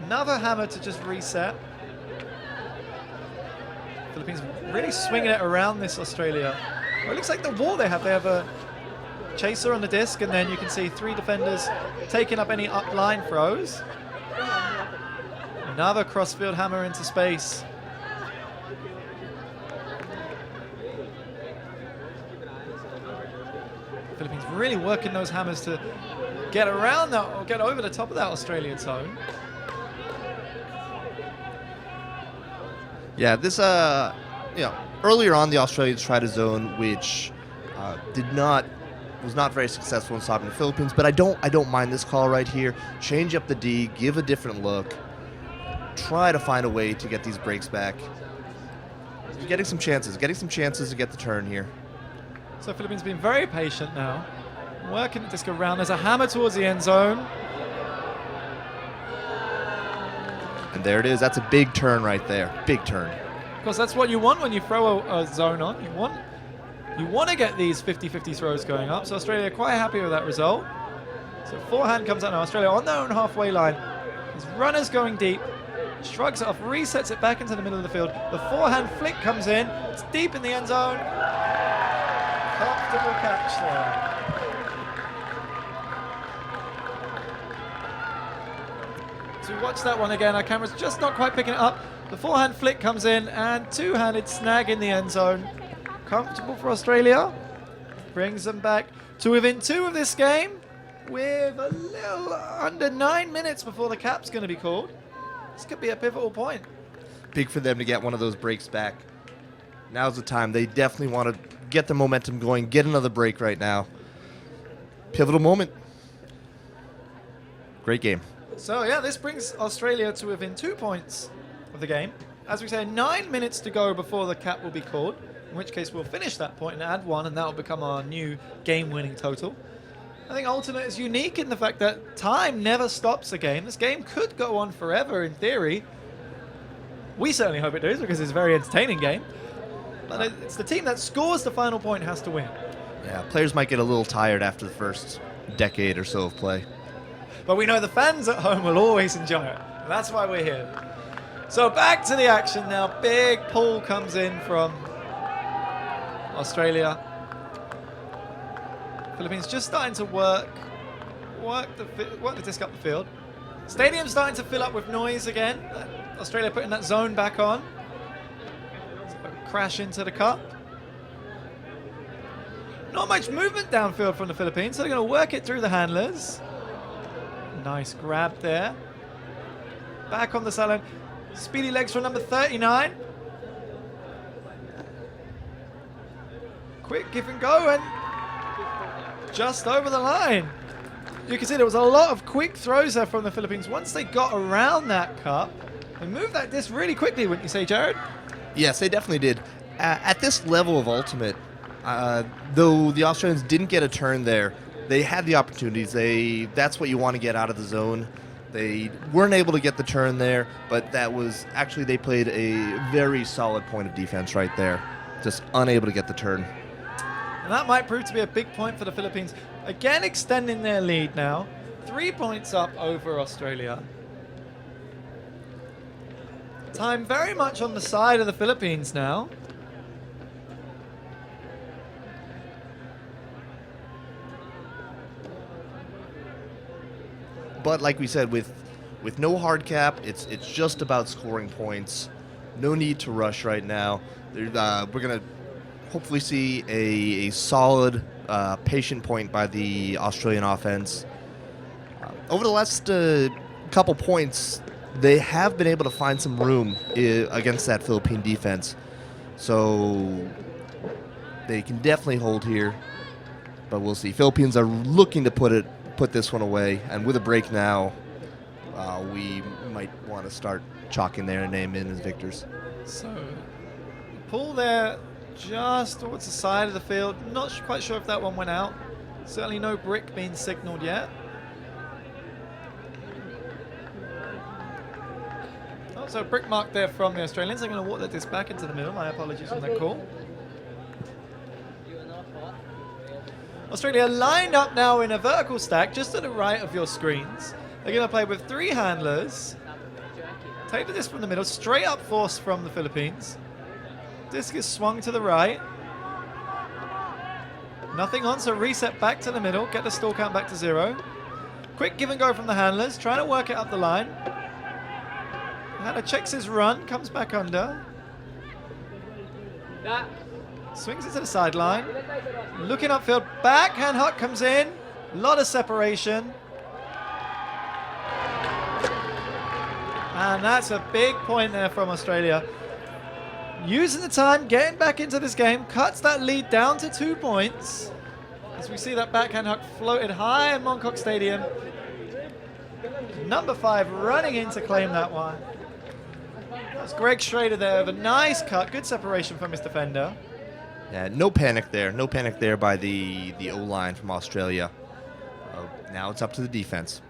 Another hammer to just reset. Philippines really swinging it around this Australia. Well, it looks like the wall they have. They have a chaser on the disc, and then you can see 3 defenders taking up any up-line throws. Another crossfield hammer into space. Philippines really working those hammers to get around that, or get over the top of that Australian zone. Yeah, this earlier on the Australians tried a zone which was not very successful in stopping the Philippines, but I don't mind this call right here. Change up the D, give a different look, try to find a way to get these breaks back. You're getting some chances to get the turn here. So Philippines being very patient now, working the disc around. There's a hammer towards the end zone. And there it is. That's a big turn right there. Big turn. Of course, that's what you want when you throw a zone on. You want to get these 50-50 throws going up. So Australia are quite happy with that result. So forehand comes out now. Australia on their own halfway line. His runner's going deep. Shrugs it off, resets it back into the middle of the field. The forehand flick comes in. It's deep in the end zone. Comfortable catch there. So we watch that one again. Our camera's just not quite picking it up. The forehand flick comes in and two-handed snag in the end zone. Comfortable for Australia. Brings them back to within 2 of this game with a little under 9 minutes before the cap's going to be called. This could be a pivotal point. Big for them to get one of those breaks back. Now's the time. They definitely want to get the momentum going, get another break right now. Pivotal moment. Great game. So yeah, this brings Australia to within 2 points of the game. As we say, 9 minutes to go before the cap will be called, in which case we'll finish that point and add 1, and that will become our new game-winning total. I think Ultimate is unique in the fact that time never stops a game. This game could go on forever in theory. We certainly hope it does because it's a very entertaining game. But it's the team that scores the final point has to win. Yeah, players might get a little tired after the first decade or so of play. But we know the fans at home will always enjoy it. And that's why we're here. So back to the action now. Big pull comes in from Australia. Philippines just starting to work the disc up the field. Stadium's starting to fill up with noise again. Australia putting that zone back on. So crash into the cup. Not much movement downfield from the Philippines, so they're going to work it through the handlers. Nice grab there. Back on the sideline. Speedy legs from number 39. Quick give and go, and just over the line. You can see there was a lot of quick throws there from the Philippines. Once they got around that cup, they moved that disc really quickly, wouldn't you say, Jared? Yes, they definitely did. At this level of ultimate, though the Australians didn't get a turn there, they had the opportunities. That's what you want to get out of the zone. They weren't able to get the turn there, but that was actually, they played a very solid point of defense right there. Just unable to get the turn. And that might prove to be a big point for the Philippines. Again, extending their lead now. 3 points up over Australia. Time very much on the side of the Philippines now. But like we said, with no hard cap, it's just about scoring points. No need to rush right now. We're going to hopefully see a solid, patient point by the Australian offense. Over the last couple points, they have been able to find some room against that Philippine defense. So they can definitely hold here, but we'll see. Philippines are looking to put this one away, and with a break now, we might want to start chalking their name in as victors. So, pull there just towards the side of the field. Not quite sure if that one went out. Certainly no brick being signaled yet. Oh, so brick mark there from the Australians. They're going to walk that disc back into the middle. My apologies on that call. Australia lined up now in a vertical stack just to the right of your screens. They're going to play with 3 handlers. Take the disc from the middle, straight up force from the Philippines. Disc is swung to the right. Nothing on, so reset back to the middle, get the stall count back to 0. Quick give and go from the handlers, trying to work it up the line. Handler checks his run, comes back under. Swings it to the sideline. Looking upfield, backhand hook comes in. A lot of separation. And that's a big point there from Australia. Using the time, getting back into this game, cuts that lead down to 2 points. As we see that backhand hook floated high in Mongkok Stadium. Number 5 running in to claim that one. That's Greg Schrader there with a nice cut. Good separation from his defender. Yeah, no panic there. No panic there by the O-line from Australia. Now it's up to the defense.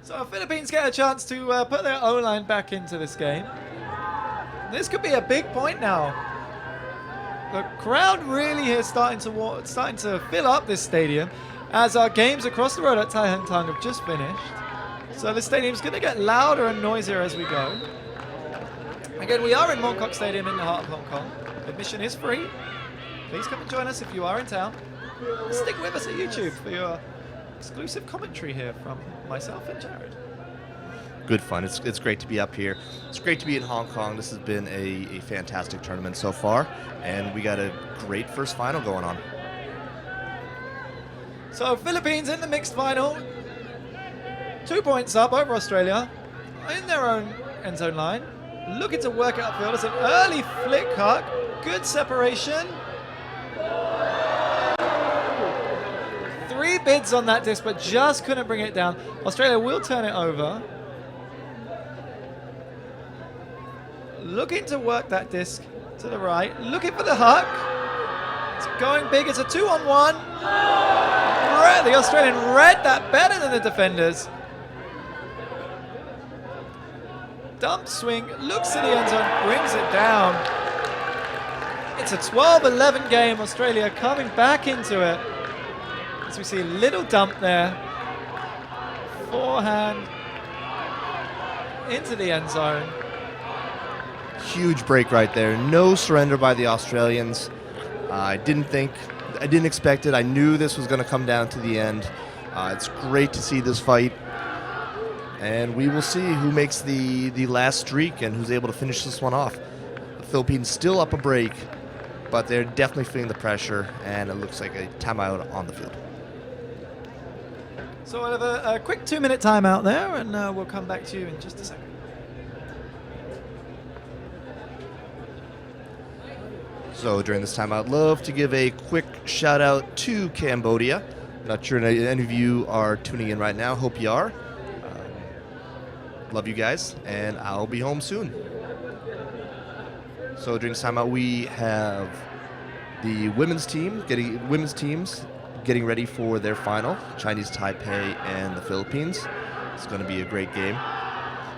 So Philippines get a chance to put their O-line back into this game. This could be a big point now. The crowd really here starting to fill up this stadium as our games across the road at Tai Hang Tung have just finished. So the stadium's going to get louder and noisier as we go. Again, we are in Mongkok Stadium in the heart of Hong Kong. Admission is free. Please come and join us if you are in town. Stick with us at YouTube for your exclusive commentary here from myself and Jared. Good fun. It's great to be up here. It's great to be in Hong Kong. This has been a fantastic tournament so far, and we got a great first final going on. So Philippines in the mixed final. 2 points up over Australia in their own end zone line. Looking to work it upfield. It's an early flick hook. Good separation. 3 bids on that disc, but just couldn't bring it down. Australia will turn it over. Looking to work that disc to the right. Looking for the hook. It's going big. It's a 2-on-1. The Australian read that better than the defenders. Dump swing, looks to the end zone, brings it down. It's a 12-11 game. Australia coming back into it. As we see a little dump there. Forehand into the end zone. Huge break right there. No surrender by the Australians. I didn't expect it. I knew this was going to come down to the end. It's great to see this fight and we will see who makes the last streak and who's able to finish this one off. The Philippines still up a break, but they're definitely feeling the pressure, and it looks like a timeout on the field. So we'll have a quick 2-minute timeout there, and we'll come back to you in just a second. So during this time, I'd love to give a quick shout out to Cambodia. Not sure any of you are tuning in right now. Hope you are. Love you guys, and I'll be home soon. So during this timeout, we have the women's teams getting ready for their final. Chinese Taipei and the Philippines. It's going to be a great game.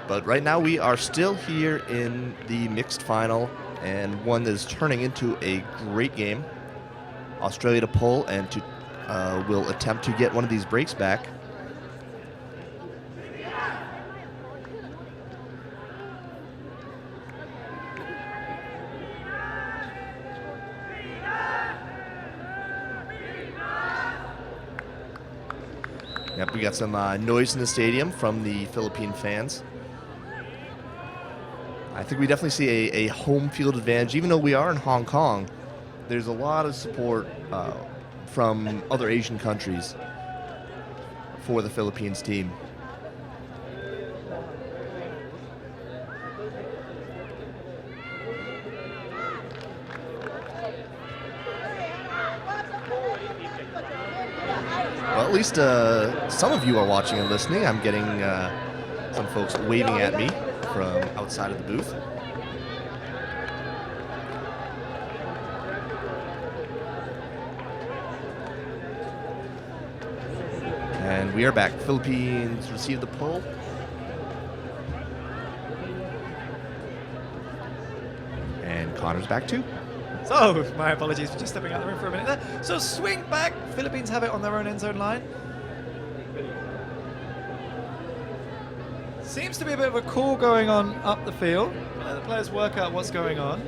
But right now, we are still here in the mixed final, and one that is turning into a great game. Australia to pull and will attempt to get one of these breaks back. Yep, we got some noise in the stadium from the Philippine fans. I think we definitely see a home field advantage. Even though we are in Hong Kong, there's a lot of support from other Asian countries for the Philippines team. Well, at least some of you are watching and listening. I'm getting some folks waving at me from outside of the booth. And we are back. Philippines receive the pull. And Connor's back too. So, my apologies for just stepping out of the room for a minute there. So, swing back. Philippines have it on their own end zone line. Seems to be a bit of a call going on up the field. Let the players work out what's going on.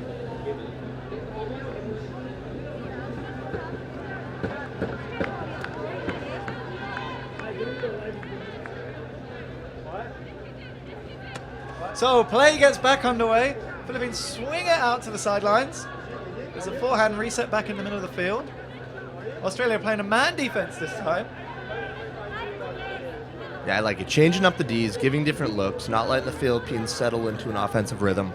So, play gets back underway. Philippines swing it out to the sidelines. There's a forehand reset back in the middle of the field. Australia playing a man defense this time. Yeah, I like it. Changing up the Ds, giving different looks, not letting the Philippines settle into an offensive rhythm.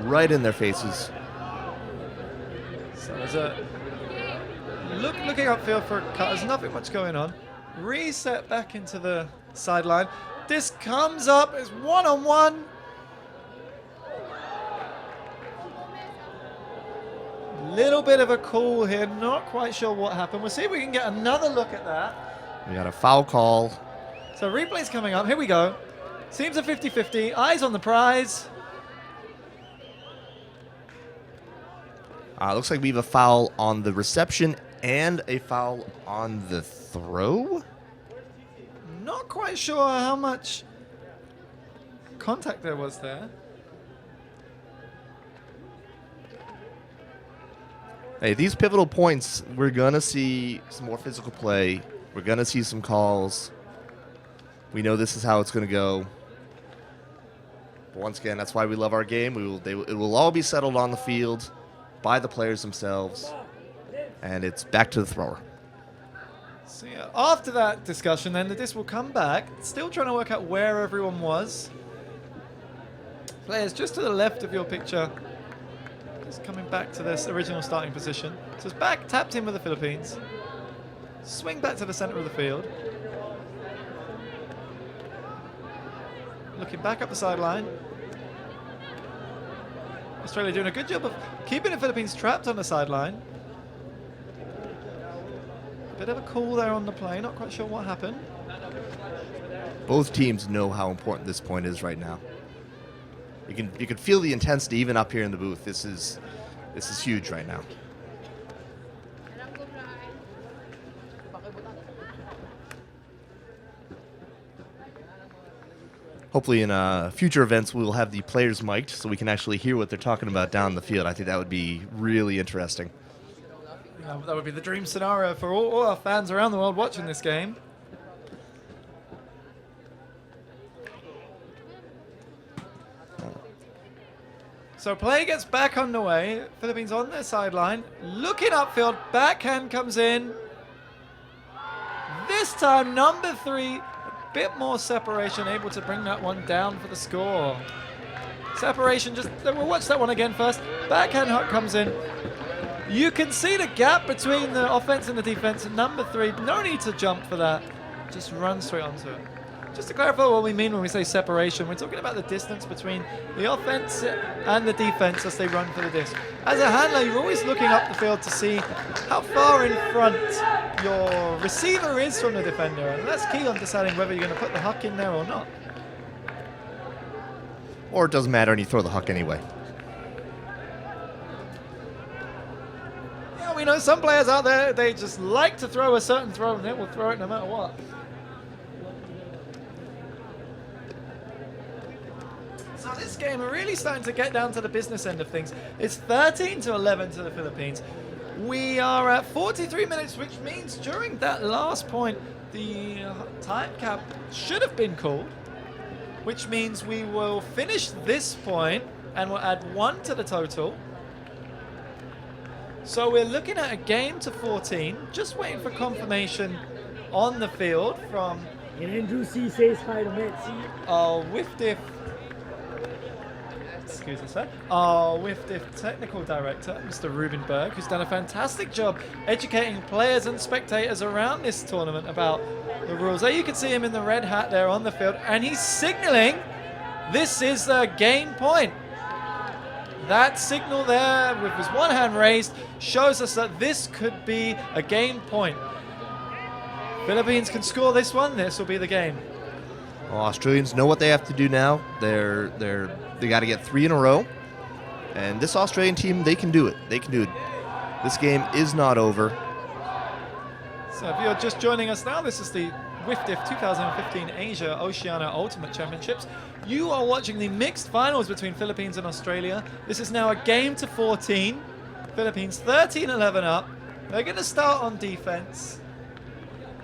Right in their faces. So there's a looking upfield for a cut. There's nothing much going on. Reset back into the sideline. This comes up. It's one-on-one. Little bit of a call here. Not quite sure what happened. We'll see if we can get another look at that. We got a foul call. So replay's coming up. Here we go. Seems a 50-50. Eyes on the prize. Looks like we have a foul on the reception and a foul on the throw. Not quite sure how much contact there was there. Hey, these pivotal points, we're going to see some more physical play. We're going to see some calls. We know this is how it's going to go. But once again, that's why we love our game. It will all be settled on the field by the players themselves. And it's back to the thrower. So yeah, after that discussion, then the disc will come back. Still trying to work out where everyone was. Players just to the left of your picture. Just coming back to this original starting position. So it's back, tapped in with the Philippines. Swing back to the center of the field. Looking back up the sideline. Australia doing a good job of keeping the Philippines trapped on the sideline. Bit of a call there on the play, not quite sure what happened. Both teams know how important this point is right now. You can feel the intensity even up here in the booth. This is huge right now. Hopefully in future events we will have the players mic'd so we can actually hear what they're talking about down the field. I think that would be really interesting. That would be the dream scenario for all our fans around the world watching this game. So play gets back underway. Philippines on their sideline. Looking upfield. Backhand comes in. This time, number 3, a bit more separation, able to bring that one down for the score. Separation, we'll watch that one again first. Backhand hook comes in. You can see the gap between the offense and the defense. Number 3, no need to jump for that. Just run straight onto it. Just to clarify what we mean when we say separation, we're talking about the distance between the offense and the defense as they run for the disc. As a handler, you're always looking up the field to see how far in front your receiver is from the defender, and that's key on deciding whether you're going to put the huck in there or not. Or it doesn't matter and you throw the huck anyway. Yeah, we know some players out there, they just like to throw a certain throw and they will throw it no matter what. So this game, we're really starting to get down to the business end of things. It's 13-11 to the Philippines. We are at 43 minutes, which means during that last point, the time cap should have been called, which means we will finish this point and we'll add 1 to the total. So we're looking at a game to 14, just waiting for confirmation on the field from And Andrew C says hi to Mitzi. WIFDIF, excuse me, sir. Our WIFDIF technical director, Mr. Ruben Berg, who's done a fantastic job educating players and spectators around this tournament about the rules. There you can see him in the red hat there on the field, and he's signaling this is a game point. That signal there with his one hand raised shows us that this could be a game point. Philippines can score this one, this will be the game. Well, Australians know what they have to do now. They got to get 3 in a row, and this Australian team, they can do it. They can do it. This game is not over. So if you're just joining us now, this is the WIFDIF 2015 Asia Oceania Ultimate Championships. You are watching the mixed finals between Philippines and Australia. This is now a game to 14. Philippines 13-11 up. They're going to start on defense.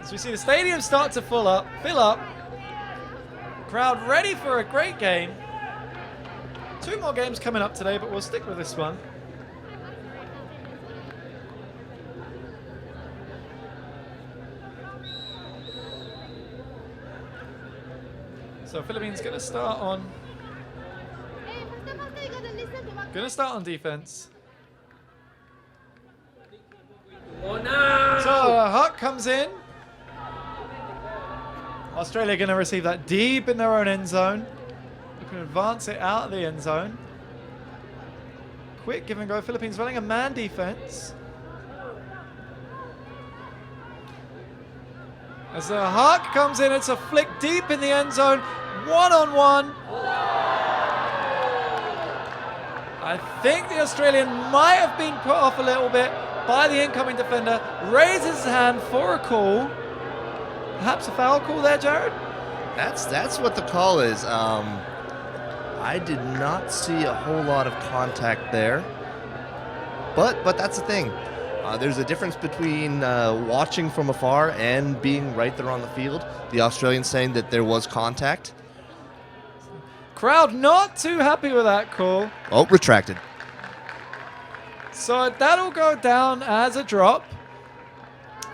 As we see the stadium start to fill up. Crowd ready for a great game. 2 more games coming up today, but we'll stick with this one. So Philippines going to start on defense. Oh no! So Huck comes in. Australia going to receive that deep in their own end zone. They can advance it out of the end zone. Quick give and go. Philippines running a man defense. As the Huck comes in, it's a flick deep in the end zone. 1-on-1. I think the Australian might have been put off a little bit by the incoming defender. Raises his hand for a call. Perhaps a foul call there, Jared? That's what the call is. I did not see a whole lot of contact there, but that's the thing. There's a difference between watching from afar and being right there on the field. The Australians saying that there was contact. Crowd not too happy with that call. Oh, retracted. So that'll go down as a drop.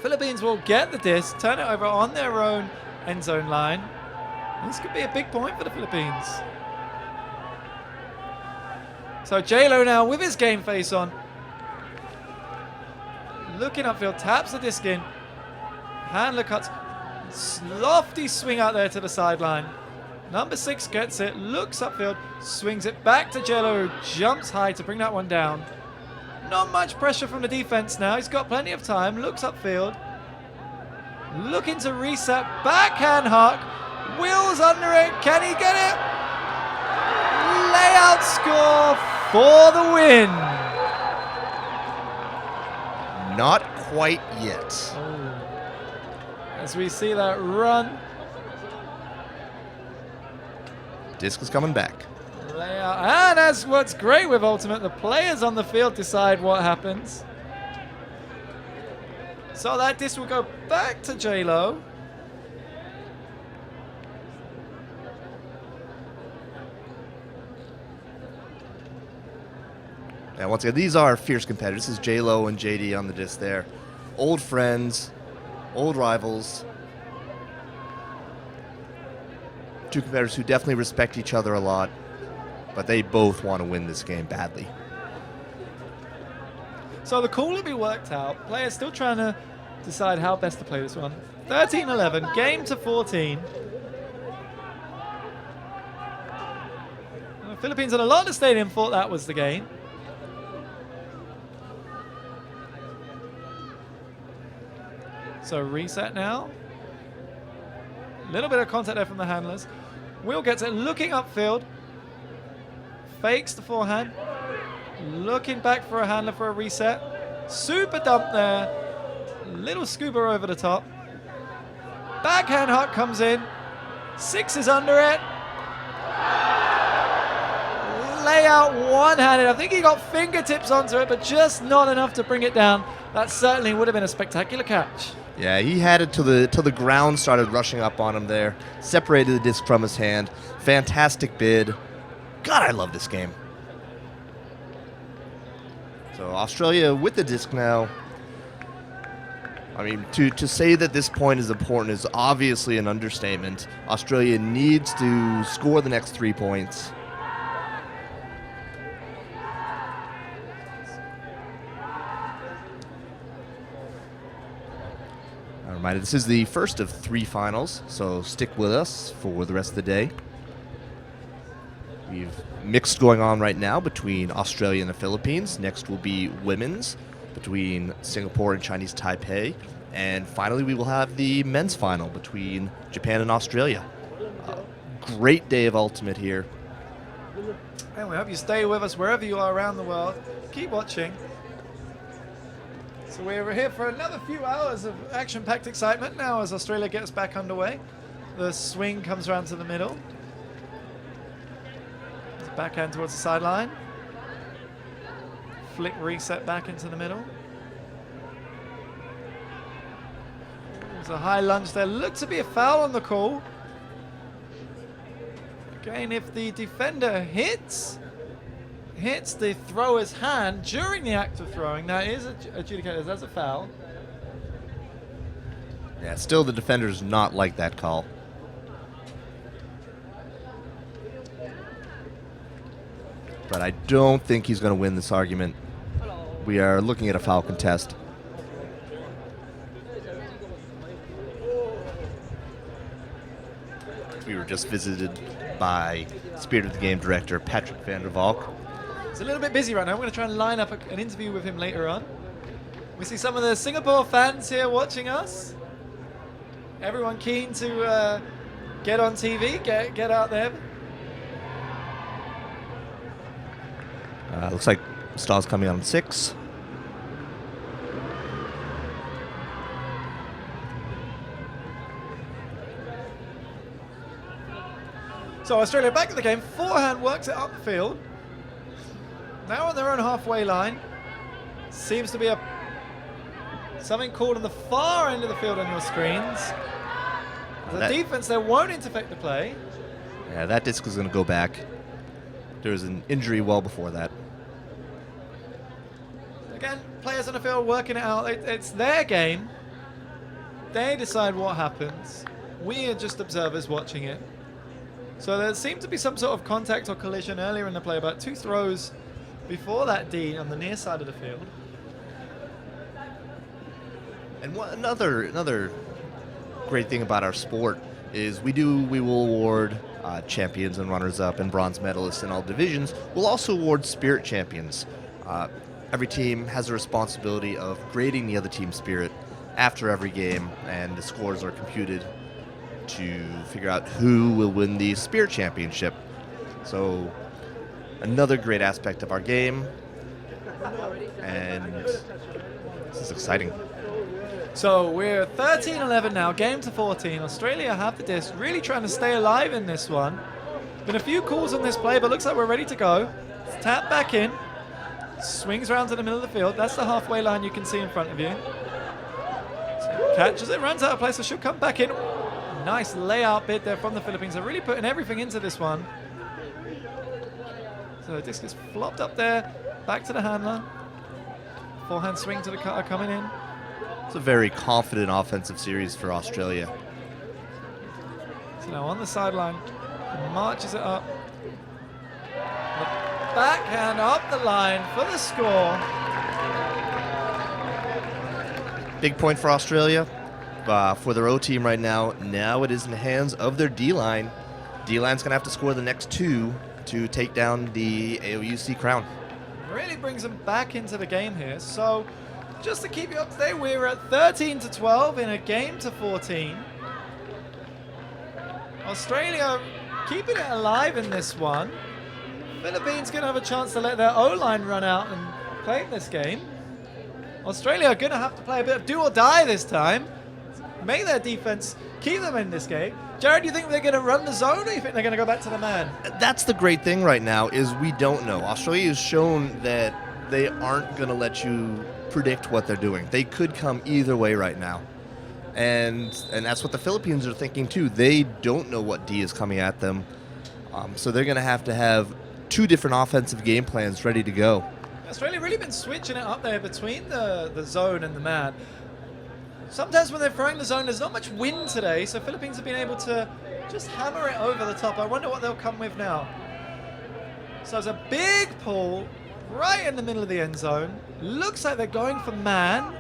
Philippines will get the disc, turn it over on their own end zone line. This could be a big point for the Philippines. So J-Lo now with his game face on. Looking upfield, taps the disc in. Handler cuts. Lofty swing out there to the sideline. Number 6 gets it, looks upfield, swings it back to J-Lo, who jumps high to bring that one down. Not much pressure from the defense now. He's got plenty of time. Looks upfield. Looking to reset. Backhand Huck. Wheels under it. Can he get it? Layout score for the win. Not quite yet. As we see that run. Disc is coming back. Layout. And as what's great with Ultimate, the players on the field decide what happens. So that disc will go back to J-Lo. And once again, these are fierce competitors. This is J-Lo and JD on the disc there. Old friends, old rivals. Two competitors who definitely respect each other a lot, but they both want to win this game badly. So the call will be worked out. Players still trying to decide how best to play this one. 13-11, game to 14. The Philippines and a lot of the stadium thought that was the game. So reset now. A little bit of contact there from the handlers. Will gets it, looking upfield. Fakes the forehand. Looking back for a handler for a reset. Super dump there. Little scuba over the top. Backhand hook comes in. 6 is under it. Layout one-handed. I think he got fingertips onto it, but just not enough to bring it down. That certainly would have been a spectacular catch. Yeah, he had it till the ground started rushing up on him there. Separated the disc from his hand. Fantastic bid. God, I love this game. So Australia with the disc now. I mean, to say that this point is important is obviously an understatement. Australia needs to score the next 3 points. A reminder, this is the first of 3 finals, so stick with us for the rest of the day. We've mixed going on right now between Australia and the Philippines. Next will be women's between Singapore and Chinese Taipei. And finally, we will have the men's final between Japan and Australia. Great day of Ultimate here. And we hope you stay with us wherever you are around the world. Keep watching. So we're here for another few hours of action-packed excitement now as Australia gets back underway. The swing comes around to the middle. Backhand towards the sideline. Flick reset back into the middle. There's a high lunge there. Looked to be a foul on the call. Again, if the defender hits the thrower's hand during the act of throwing, that is adjudicated as a foul. Yeah, still the defender's not like that call. But I don't think he's going to win this argument. We are looking at a foul contest. We were just visited by Spirit of the Game director Patrick van der Valk. It's a little bit busy right now. I'm going to try and line up an interview with him later on. We see some of the Singapore fans here watching us. Everyone keen to get on TV, get out there. Looks like Stahl's coming on 6. So Australia back in the game. Forehand works it up the field. Now on their own halfway line. Seems to be something called on the far end of the field on your screens. The defense there won't interfect the play. Yeah, that disc is going to go back. There was an injury well before that. Again, players on the field working it out. It's their game. They decide what happens. We are just observers watching it. So there seemed to be some sort of contact or collision earlier in the play, about 2 throws before that D on the near side of the field. And another great thing about our sport is we will award champions and runners-up and bronze medalists in all divisions. We'll also award spirit champions. Every team has a responsibility of grading the other team's spirit after every game, and the scores are computed to figure out who will win the spirit championship. So another great aspect of our game, and this is exciting. So we're 13-11 now, game to 14. Australia have the disc, really trying to stay alive in this one. Been a few calls on this play, but looks like we're ready to go. Tap back in, swings around to the middle of the field. That's the halfway line you can see in front of you. So catches it, runs out of play, so she'll come back in. Nice layout bid there from the Philippines. They're really putting everything into this one. So the disc is flopped up there. Back to the handler. Forehand swing to the cutter coming in. It's a very confident offensive series for Australia. So now on the sideline, marches it up. The backhand up the line for the score. Big point for Australia. For their O team right now. Now it is in the hands of their D-line. D-line's going to have to score the next 2 to take down the aouc crown. Really brings them back into the game here. So just to keep you up to date, we're at 13-12 in a game to 14. Australia keeping it alive in this one. Philippines going to have a chance to let their O-line run out and claim this game. Australia are going to have to play a bit of do or die this time. Make their defense keep them in this game. Jared, do you think they're going to run the zone, or do you think they're going to go back to the man? That's the great thing right now is we don't know. Australia has shown that they aren't going to let you predict what they're doing. They could come either way right now. And that's what the Philippines are thinking too. They don't know what D is coming at them. So they're going to have 2 different offensive game plans ready to go. Australia really been switching it up there between the zone and the man. Sometimes when they're throwing the zone, there's not much wind today, so Philippines have been able to just hammer it over the top. I wonder what they'll come with now. So there's a big pull right in the middle of the end zone. Looks like they're going for man.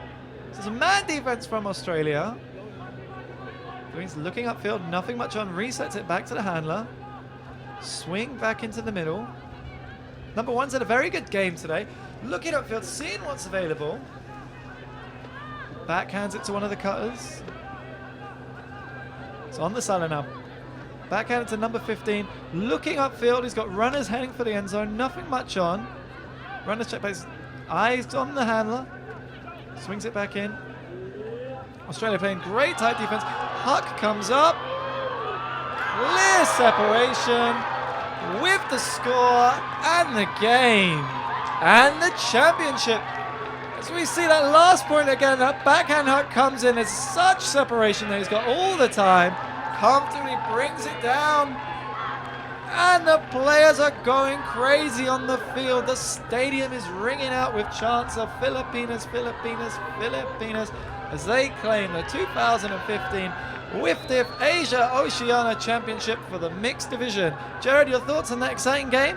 So there's a man defense from Australia. Philippines looking upfield, nothing much on. Resets it back to the handler. Swing back into the middle. Number 1's had a very good game today. Looking upfield, seeing what's available. Backhands it to one of the cutters. It's on the sideline now. Backhand it to number 15. Looking upfield, he's got runners heading for the end zone. Nothing much on. Runners check base. Eyes on the handler. Swings it back in. Australia playing great tight defense. Huck comes up. Clear separation. With the score and the game. And the championship. As we see that last point again, that backhand hook comes in. There's such separation that he's got all the time. Comfortably brings it down. And the players are going crazy on the field. The stadium is ringing out with chants of Filipinas, Filipinas, Filipinas as they claim the 2015 WIFTIF Asia Oceania Championship for the mixed division. Jared, your thoughts on that exciting game?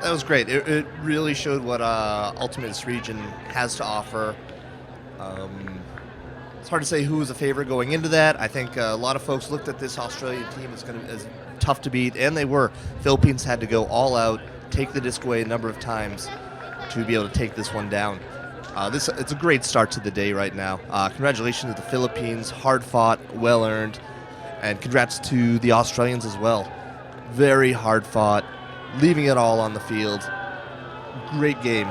That was great. It really showed what Ultimate this region has to offer. It's hard to say who was a favorite going into that. I think a lot of folks looked at this Australian team as tough to beat, and they were. Philippines had to go all out, take the disc away a number of times to be able to take this one down. It's a great start to the day right now. Congratulations to the Philippines. Hard fought, well earned, and congrats to the Australians as well. Very hard fought, leaving it all on the field. Great game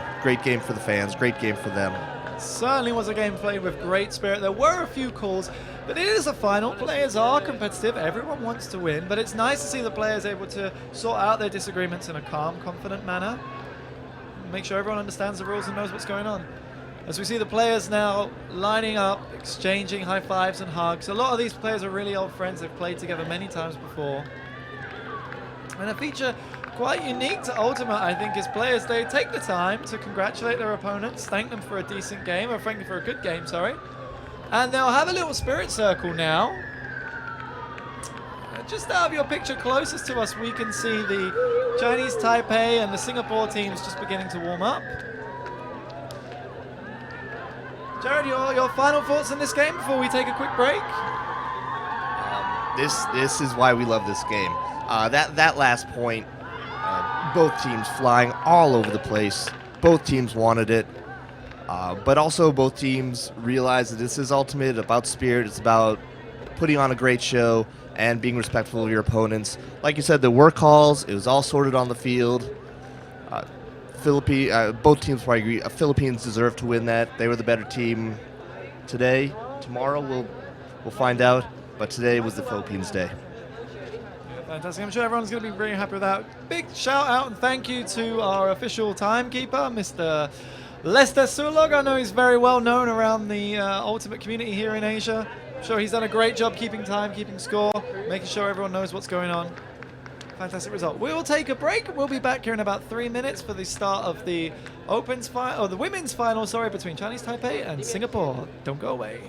for the fans, great game for them. Certainly was a game played with great spirit. There were a few calls, but it is a final. Players are competitive. Everyone wants to win, but it's nice to see the players able to sort out their disagreements in a calm, confident manner. Make sure everyone understands the rules and knows what's going on. As we see the players now lining up, exchanging high fives and hugs. A lot of these players are really old friends. They've played together many times before. And a feature quite unique to Ultimate, I think, is players, they take the time to congratulate their opponents, thank them for a decent game, or thank them for a good game, sorry. And they'll have a little spirit circle now. Just out of your picture closest to us, we can see the Chinese Taipei and the Singapore teams just beginning to warm up. Jared, your final thoughts on this game before we take a quick break? This is why we love this game. That last point, both teams flying all over the place. Both teams wanted it, but also both teams realized that this is Ultimate, about spirit. It's about putting on a great show and being respectful of your opponents. Like you said, there were calls. It was all sorted on the field. Both teams probably agree. Philippines deserve to win that. They were the better team today. Tomorrow we'll find out. But today was the Philippines' day. Fantastic. I'm sure everyone's going to be very happy with that. Big shout out and thank you to our official timekeeper, Mr. Lester Sulog. I know he's very well known around the Ultimate community here in Asia. I'm sure he's done a great job keeping time, keeping score, making sure everyone knows what's going on. Fantastic result. We will take a break. We'll be back here in about 3 minutes for the start of the Opens final, or the women's final, sorry, between Chinese Taipei and Singapore. Don't go away.